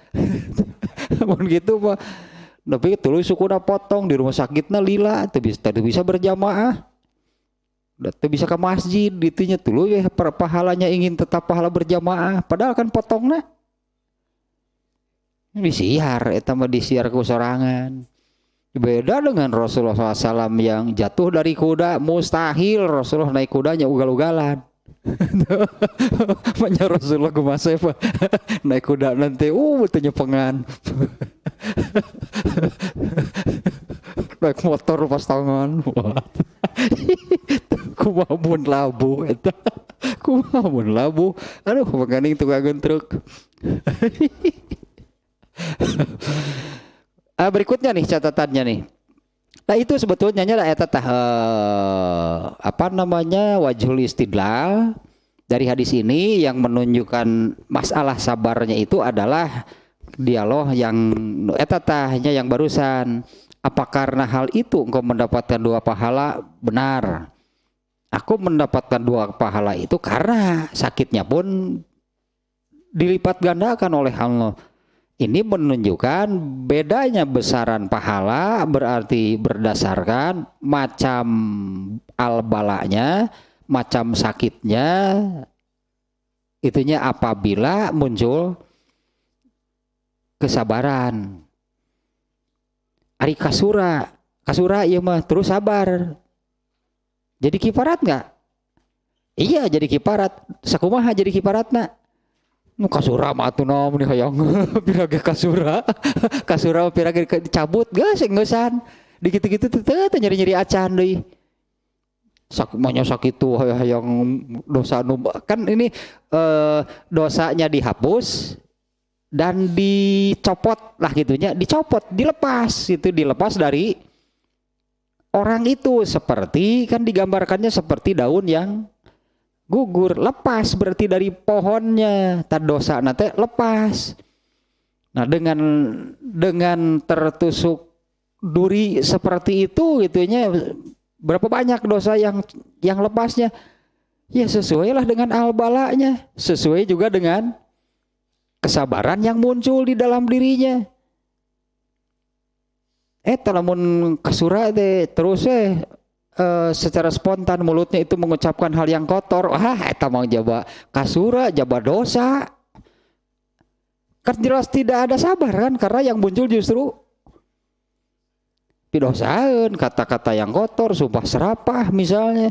Mun kitu mah nepi tuluy sukuna potong di rumah sakitna lila teu bisa berjamaah. Teu bisa ke masjid ditunya tuluy pahalanya ingin tetap pahala berjamaah padahal kan potongna disiar, eta mah disiar ku sorangan. Beda dengan Rasulullah SAW yang jatuh dari kuda, mustahil Rasulullah naik kudanya ugal-ugalan. Manya Rasulullah kumasa apa naik kuda nanti, betul nyepengan. Naik motor pas tangan. Kumaha mun labu eta. Kumaha mun labu. Aduh, mangkaning tukang truk. Berikutnya nih catatannya nih. Nah itu sebetulnya eta wajhul istidlal dari hadis ini yang menunjukkan masalah sabarnya itu adalah dialog yang hanya yang barusan. Apa karena hal itu engkau mendapatkan 2 pahala? Benar. Aku mendapatkan 2 pahala itu karena sakitnya pun dilipat gandakan oleh Allah. Ini menunjukkan bedanya besaran pahala berarti berdasarkan macam al-balanya, macam sakitnya. Itunya apabila muncul kesabaran. Ari kasura ieu mah terus sabar. Jadi kiparat enggak? Iya jadi kiparat. Sakumaha jadi kiparatna? Kasura mah atuh naon hayang pirage kasura. Kasura pirage dicabut geus engeusan. Dikitu-kitu teu nyeri-nyeri acan deui. Sakumanya sakitu hayang dosa nu kan ini dosanya dihapus dan dicopot lah gitunya, dicopot, dilepas dari orang itu, seperti kan digambarkannya seperti daun yang gugur, lepas berarti dari pohonnya, tad dosa nate lepas. Nah dengan tertusuk duri seperti itu gitunya, berapa banyak dosa yang lepasnya? Ya sesuai lah dengan al-balanya, sesuai juga dengan kesabaran yang muncul di dalam dirinya. Lamun kasura teh terus secara spontan mulutnya itu mengucapkan hal yang kotor, eta mau jaba kasura, jaba dosa. Kan jelas tidak ada sabar kan, karena yang muncul justru pidosaeun kata-kata yang kotor, sumpah serapah misalnya,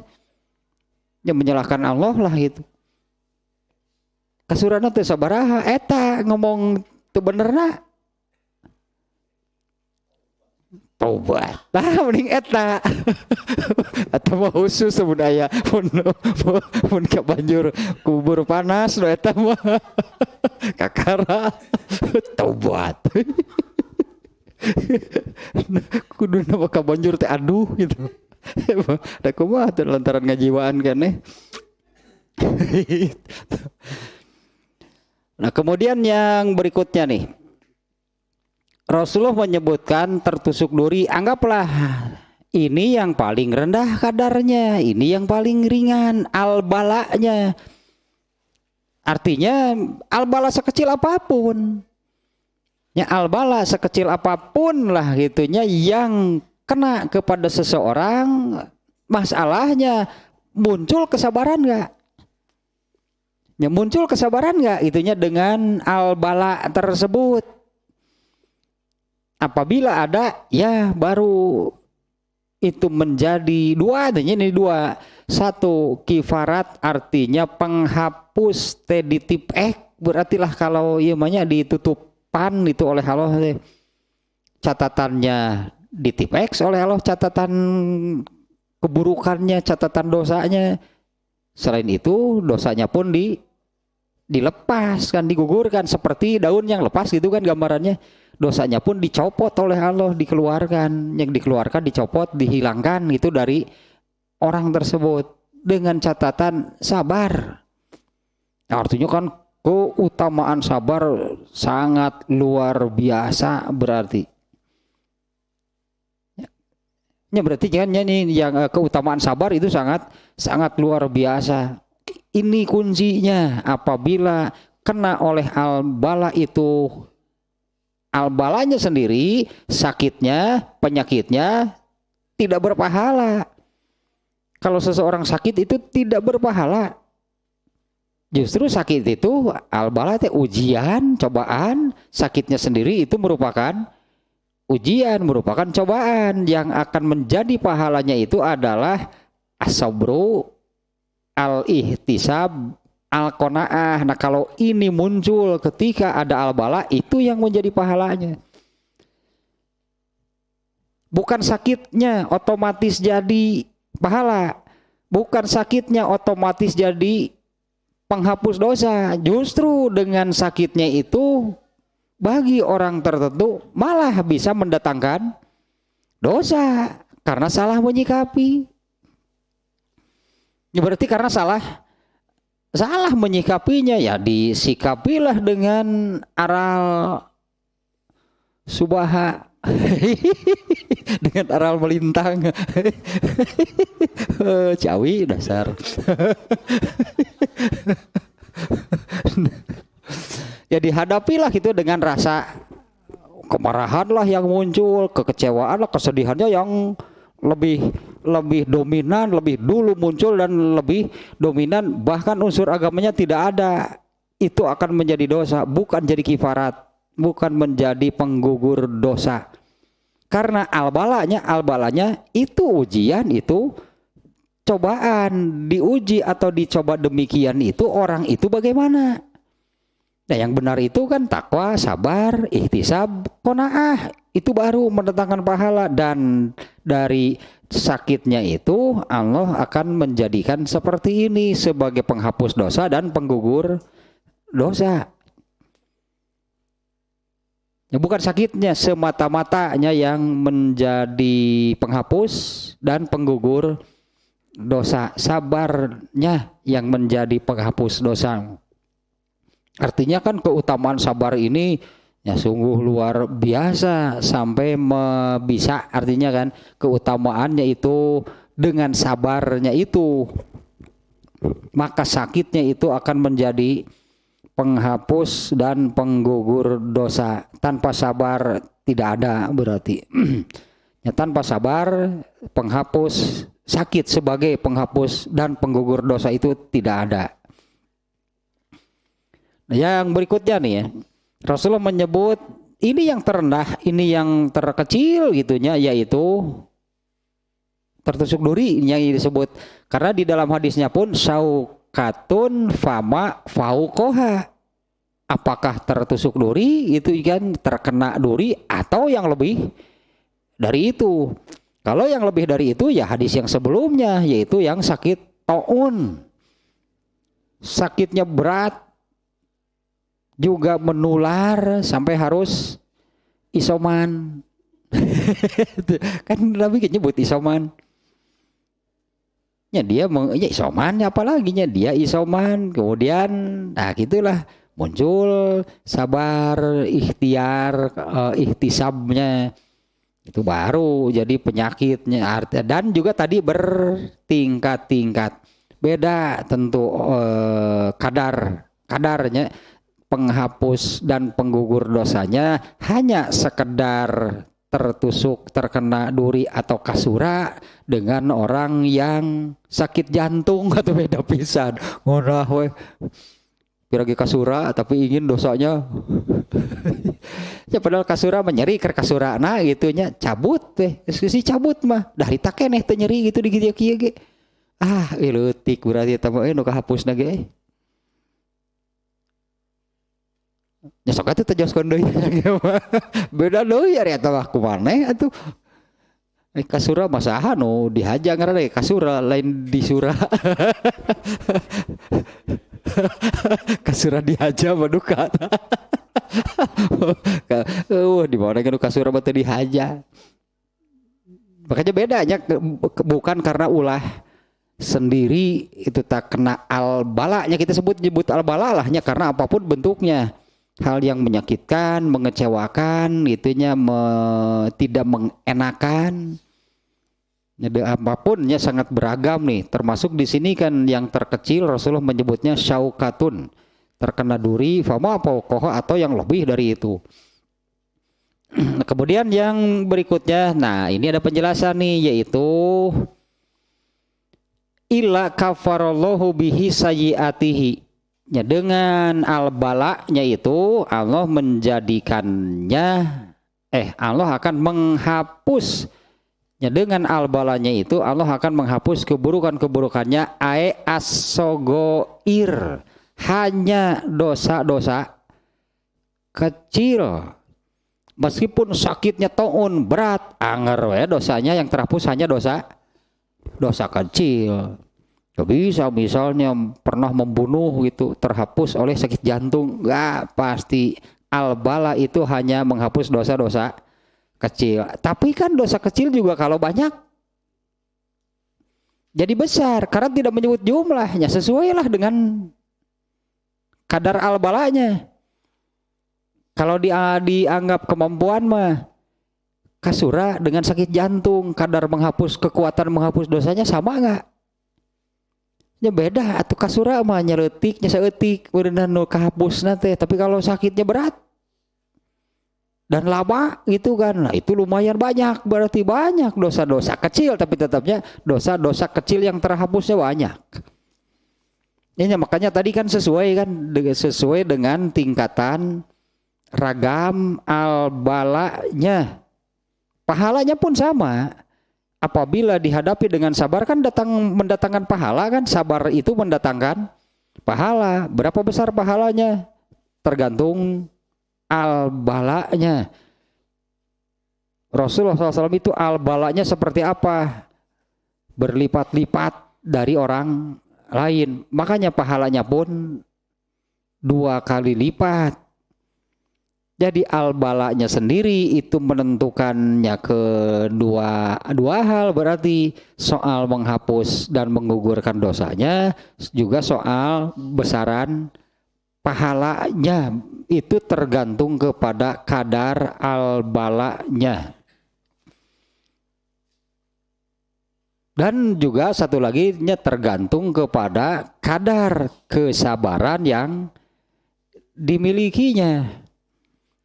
yang menyalahkan Allah lah gitu. Kasurana teu sabaraha eta ngomong teu benerna. Tobat. Nah, mending eta. Atau mah khusus sebenarnya mun ka banjur kubur panas lo eta mah. Kakara tobat. Kuduna mah ka banjur teh aduh gitu. Da kumaha teh lantaran ngajiwaan keneh. Nah, kemudian yang berikutnya nih. Rasulullah menyebutkan tertusuk duri, anggaplah ini yang paling rendah kadarnya, ini yang paling ringan al-balanya. Artinya al-bala sekecil apapun. Ya al-bala sekecil apapun lah gitunya yang kena kepada seseorang, masalahnya muncul kesabaran enggak? Ya muncul kesabaran enggak itunya dengan al-bala tersebut. Apabila ada, ya baru itu menjadi dua, adanya ini dua. Satu, kifarat artinya penghapus teditip berartilah kalau iamanya ditutupan itu oleh Allah, catatannya ditip X oleh Allah, catatan keburukannya, catatan dosanya. Selain itu dosanya pun dilepas kan, digugurkan seperti daun yang lepas gitu kan gambarannya. Dosanya pun dicopot oleh Allah, dikeluarkan, yang dikeluarkan, dicopot, dihilangkan itu dari orang tersebut dengan catatan sabar. Artinya kan keutamaan sabar sangat luar biasa berarti. Ya berarti kan ini yang keutamaan sabar itu sangat luar biasa. Ini kuncinya apabila kena oleh al-bala itu. Al-balanya sendiri, sakitnya, penyakitnya tidak berpahala. Kalau seseorang sakit itu tidak berpahala. Justru sakit itu al-bala itu ujian, cobaan. Sakitnya sendiri itu merupakan ujian, merupakan cobaan. Yang akan menjadi pahalanya itu adalah as-sabru, al-ihtisab, al-qanaah. Nah kalau ini muncul ketika ada al-bala, itu yang menjadi pahalanya. Bukan sakitnya otomatis jadi pahala, bukan sakitnya otomatis jadi penghapus dosa. Justru dengan sakitnya itu bagi orang tertentu malah bisa mendatangkan dosa karena salah menyikapi. Ya berarti karena salah menyikapinya, ya disikapilah dengan aral subaha. Dengan aral melintang. Cawi dasar. Ya dihadapilah gitu dengan rasa kemarahan lah yang muncul, kekecewaan lah, kesedihannya yang lebih dominan, lebih dulu muncul dan lebih dominan, bahkan unsur agamanya tidak ada. Itu akan menjadi dosa, bukan jadi kifarat, bukan menjadi penggugur dosa. Karena al-balanya itu ujian, itu cobaan, diuji atau dicoba demikian itu orang itu bagaimana? Nah yang benar itu kan takwa, sabar, ihtisab, qanaah. Itu baru mendatangkan pahala, dan dari sakitnya itu Allah akan menjadikan seperti ini sebagai penghapus dosa dan penggugur dosa. Ya, bukan sakitnya semata-matanya yang menjadi penghapus dan penggugur dosa, sabarnya yang menjadi penghapus dosa. Artinya kan keutamaan sabar ini ya sungguh luar biasa sampai bisa, artinya kan keutamaannya itu dengan sabarnya itu maka sakitnya itu akan menjadi penghapus dan penggugur dosa. Tanpa sabar tidak ada berarti. Ya, tanpa sabar penghapus, sakit sebagai penghapus dan penggugur dosa itu tidak ada. Nah, yang berikutnya nih ya, Rasulullah menyebut ini yang terendah, ini yang terkecil gitunya, yaitu tertusuk duri yang disebut. Karena di dalam hadisnya pun saukatun fama fauqoha. Apakah tertusuk duri itu kan terkena duri atau yang lebih dari itu. Kalau yang lebih dari itu ya hadis yang sebelumnya, yaitu yang sakit taun. Sakitnya berat, juga menular sampai harus isoman. Kan Nabi nyebut isoman. Ya dia ya isoman, apalagi dia isoman. Kemudian nah gitulah muncul sabar, ikhtiar, ihtisabnya. Itu baru jadi penyakitnya. Dan juga tadi bertingkat-tingkat. Beda tentu kadarnya. Penghapus dan penggugur dosanya hanya sekedar tertusuk, terkena duri atau kasura dengan orang yang sakit jantung atau beda pisan. Ngorah weh. Piragi kasura tapi ingin dosanya. Ya padahal kasura menyeri ke kasura nah gitunya cabut teh. Si cabut mah dari takeneh teh nyeri gitu di kieu ge. Ah, leutik berarti tambah nu kahapusna ge. Ya sok atuh tejoskeun deui. Beda deui ari eta mah kumaneh atuh. Kasura mah saha nu dihaja ngaranna kasura lain disura. Kasura dihaja maduka. Di mana kan kasura mah teu dihaja. Makanya bedanya bukan karena ulah sendiri itu tak kena al-balanya, kita nyebut al-bala lahnya karena apapun bentuknya. Hal yang menyakitkan, mengecewakan, itunya tidak mengenakan. Apapunnya sangat beragam nih. Termasuk di sini kan yang terkecil Rasulullah menyebutnya syaukatun, terkena duri, fama fauqoha atau yang lebih dari itu. Kemudian yang berikutnya, nah ini ada penjelasan nih, yaitu illa kafarallahu bihi sayyiatihi. Ya, dengan al-balanya itu Allah menjadikannya Allah akan menghapus ya, dengan al-balanya itu Allah akan menghapus keburukan-keburukannya as-sogoir, hanya dosa-dosa kecil. Meskipun sakitnya taun berat anger ya, dosanya yang terhapus hanya dosa kecil. Bisa misalnya pernah membunuh gitu terhapus oleh sakit jantung, nggak pasti. Al-bala itu hanya menghapus dosa-dosa kecil. Tapi kan dosa kecil juga kalau banyak jadi besar karena tidak menyebut jumlahnya, sesuailah dengan kadar al-balanya. Kalau dianggap kemampuan mah kasura dengan sakit jantung, kadar kekuatan menghapus dosanya sama nggak? Ya beda atuh kasura mah nyeleutik nya saeutik beuneuh nu kahapusna teh, tapi kalau sakitnya berat dan lama gitu kan, nah itu lumayan banyak, berarti banyak dosa-dosa kecil tapi tetapnya dosa-dosa kecil yang terhapusnya banyak. Ya makanya tadi kan sesuai dengan tingkatan ragam al-balanya. Pahalanya pun sama. Apabila dihadapi dengan sabar kan mendatangkan pahala kan, sabar itu mendatangkan pahala. Berapa besar pahalanya? Tergantung al-balanya. Rasulullah SAW itu al-balanya seperti apa? Berlipat-lipat dari orang lain. Makanya pahalanya pun 2 kali lipat. Jadi al-balanya sendiri itu menentukannya ke dua hal, berarti soal menghapus dan menggugurkan dosanya, juga soal besaran pahalanya itu tergantung kepada kadar al-balanya. Dan juga satu lagi tergantung kepada kadar kesabaran yang dimilikinya.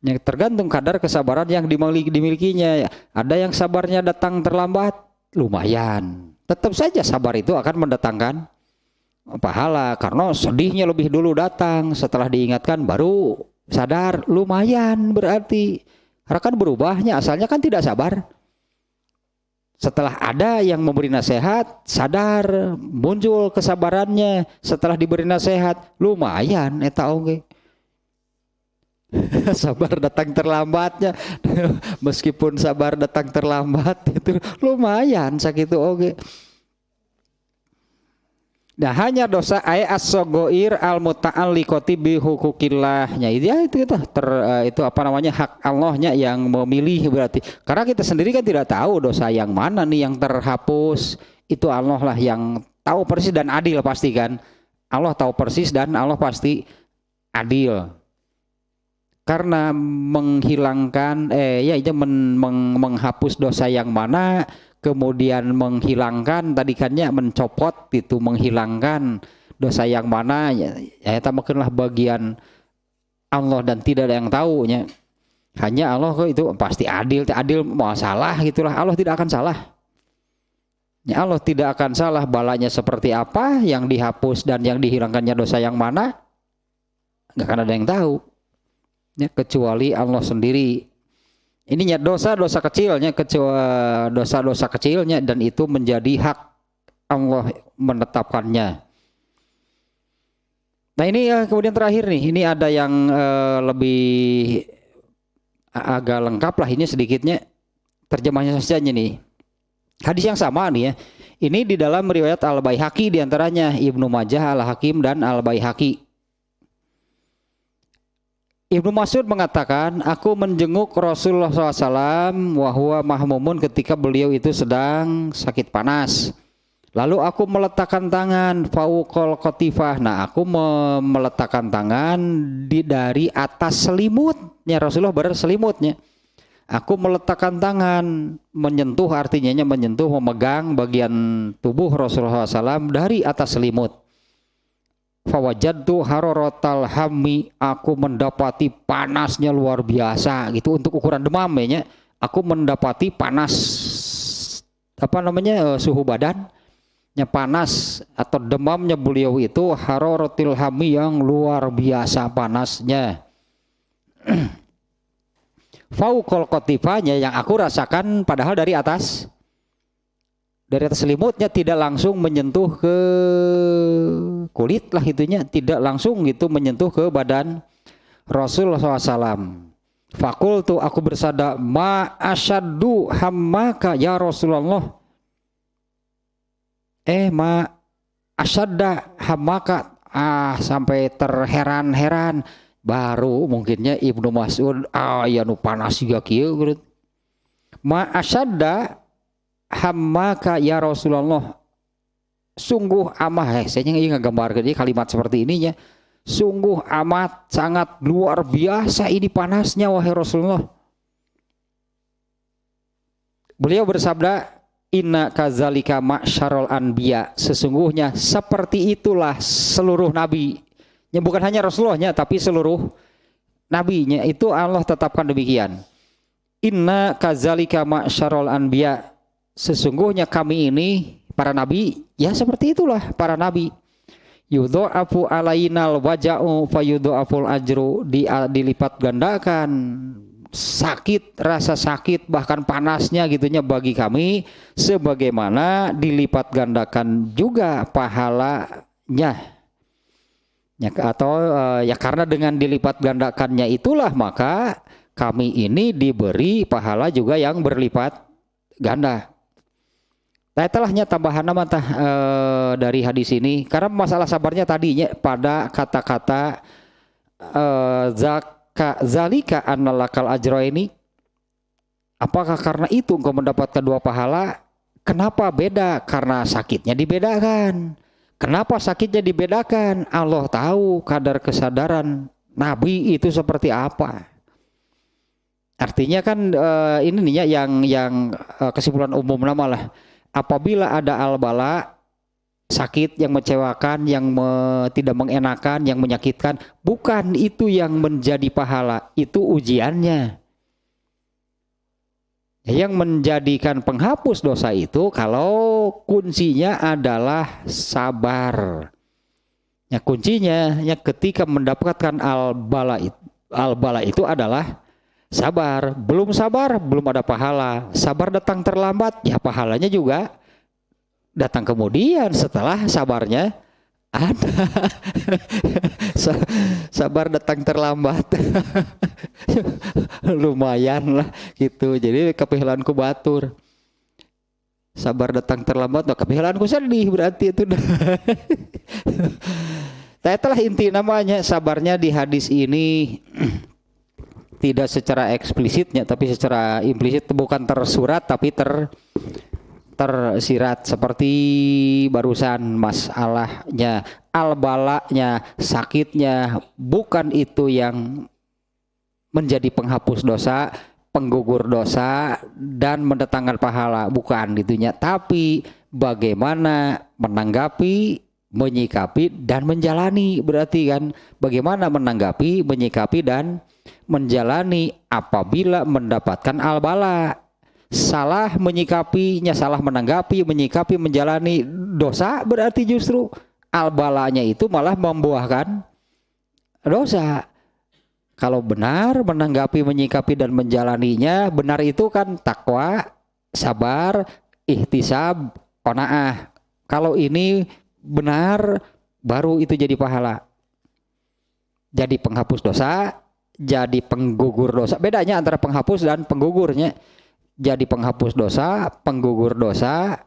Yang tergantung kadar kesabaran yang dimilikinya. Ada yang sabarnya datang terlambat, lumayan. Tetap saja sabar itu akan mendatangkan pahala karena sedihnya lebih dulu datang, setelah diingatkan baru Sadar, lumayan berarti. Karena kan berubahnya, asalnya kan tidak sabar. Setelah ada yang memberi nasihat, sadar, muncul kesabarannya. Setelah diberi nasihat, lumayan eta oge. Sabar datang terlambatnya. Meskipun sabar datang terlambat itu lumayan sakitu oge. Nah hanya dosa as-sogoir al-muta'alliqati bi hukukillahnya itu apa namanya hak Allahnya yang memilih berarti karena kita sendiri kan tidak tahu dosa yang mana nih yang terhapus, itu Allah lah yang tahu persis dan adil pasti kan. Allah tahu persis dan Allah pasti adil karena menghilangkan menghapus dosa yang mana, kemudian menghilangkan tadi kannya mencopot itu menghilangkan dosa yang mana ya eta makenlah bagian Allah dan tidak ada yang tahunya. Hanya Allah kok itu pasti adil mau salah gitulah. Allah tidak akan salah. Ya Allah tidak akan salah, balanya seperti apa yang dihapus dan yang dihilangkannya dosa yang mana enggak akan ada yang tahu. Ya, kecuali Allah sendiri. Ininya dosa-dosa kecilnya, dosa-dosa kecilnya dan itu menjadi hak Allah menetapkannya. Nah ini kemudian terakhir nih, ini ada yang lebih agak lengkap lah ini sedikitnya terjemahnya saja nih. Hadis yang sama nih ya. Ini di dalam riwayat Al-Baihaqi diantaranya Ibnu Majah, Al-Hakim dan Al-Baihaqi. Ibnu Mas'ud mengatakan, aku menjenguk Rasulullah SAW wahwa mahmumun ketika beliau itu sedang sakit panas. Lalu aku meletakkan tangan fauqal qatifah. Nah, aku meletakkan tangan dari atas selimutnya Rasulullah berselimutnya. Aku meletakkan tangan menyentuh artinya menyentuh memegang bagian tubuh Rasulullah SAW dari atas selimut. Fawajadtu hararatal hammi, aku mendapati panasnya luar biasa gitu untuk ukuran demam ya. Aku mendapati panas suhu badannya panas atau demamnya beliau itu hararatil hammi yang luar biasa panasnya. Fauqal qatifanya yang aku rasakan padahal dari atas selimutnya tidak langsung menyentuh ke kulit lah itunya, tidak langsung gitu menyentuh ke badan Rasulullah SAW. Fakultu aku bersabda ma asyaddu hammaka ya Rasulullah. Ma asyadda hammaka, sampai terheran-heran baru mungkinnya Ibnu Mas'ud ya nu panas juga kieu. Ma asyadda hammaka ya Rasulullah, sungguh amat saya ingin nggambarkeun kalimat seperti ininya, sungguh amat sangat luar biasa ini panasnya wahai Rasulullah. Beliau bersabda inna kadzalika ma'syarul anbiya, sesungguhnya seperti itulah seluruh nabi, bukan hanya Rasulullahnya tapi seluruh nabinya itu Allah tetapkan demikian. Inna kadzalika ma'syarul anbiya, sesungguhnya kami ini para nabi ya seperti itulah para nabi. Yudha'afu alainal waja'u fayudha'aful ajru, dilipat gandakan sakit, rasa sakit bahkan panasnya gitunya bagi kami sebagaimana dilipat gandakan juga pahalanya. Ya, atau ya karena dengan dilipat gandakannya itulah maka kami ini diberi pahala juga yang berlipat ganda. Nah itulah tambahan nama dari hadis ini karena masalah sabarnya tadinya pada kata-kata zalika annalakal ajra ini, apakah karena itu engkau mendapatkan dua pahala? Kenapa beda? Karena sakitnya dibedakan. Kenapa sakitnya dibedakan? Allah tahu kadar kesadaran Nabi itu seperti apa. Artinya kan ini nih ya yang kesimpulan umum nama lah. Apabila ada al-bala, sakit yang mengecewakan, yang tidak mengenakan, yang menyakitkan, bukan itu yang menjadi pahala, itu ujiannya. Yang menjadikan penghapus dosa itu kalau kuncinya adalah sabar. Ya kuncinya ya ketika mendapatkan al-bala Al-bala itu adalah sabar. Belum sabar, belum ada pahala. Sabar datang terlambat, ya pahalanya juga datang kemudian setelah sabarnya ada. Sabar datang terlambat. Lumayan lah gitu. Jadi kepihalanku batur. Sabar datang terlambat, nah kepihalanku sedih berarti itu. Nah, itulah inti namanya sabarnya di hadis ini tidak secara eksplisitnya tapi secara implisit, bukan tersurat tapi tersirat seperti barusan masalahnya al-balanya, sakitnya bukan itu yang menjadi penghapus dosa, penggugur dosa dan mendatangkan pahala, bukan itunya, tapi bagaimana menanggapi, menyikapi dan menjalani. Berarti kan bagaimana menanggapi, menyikapi dan menjalani apabila mendapatkan al-bala. Salah menyikapinya, salah menanggapi, menyikapi, menjalani dosa, berarti justru al-balanya itu malah membuahkan dosa. Kalau benar menanggapi, menyikapi dan menjalaninya, benar itu kan takwa, sabar, ihtisab, qanaah. Kalau ini benar, baru itu jadi pahala. Jadi penghapus dosa, jadi penggugur dosa. Bedanya antara penghapus dan penggugurnya. Jadi penghapus dosa, penggugur dosa,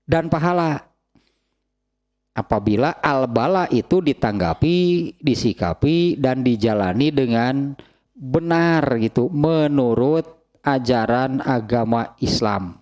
dan pahala. Apabila al-bala itu ditanggapi, disikapi, dan dijalani dengan benar gitu, menurut ajaran agama Islam.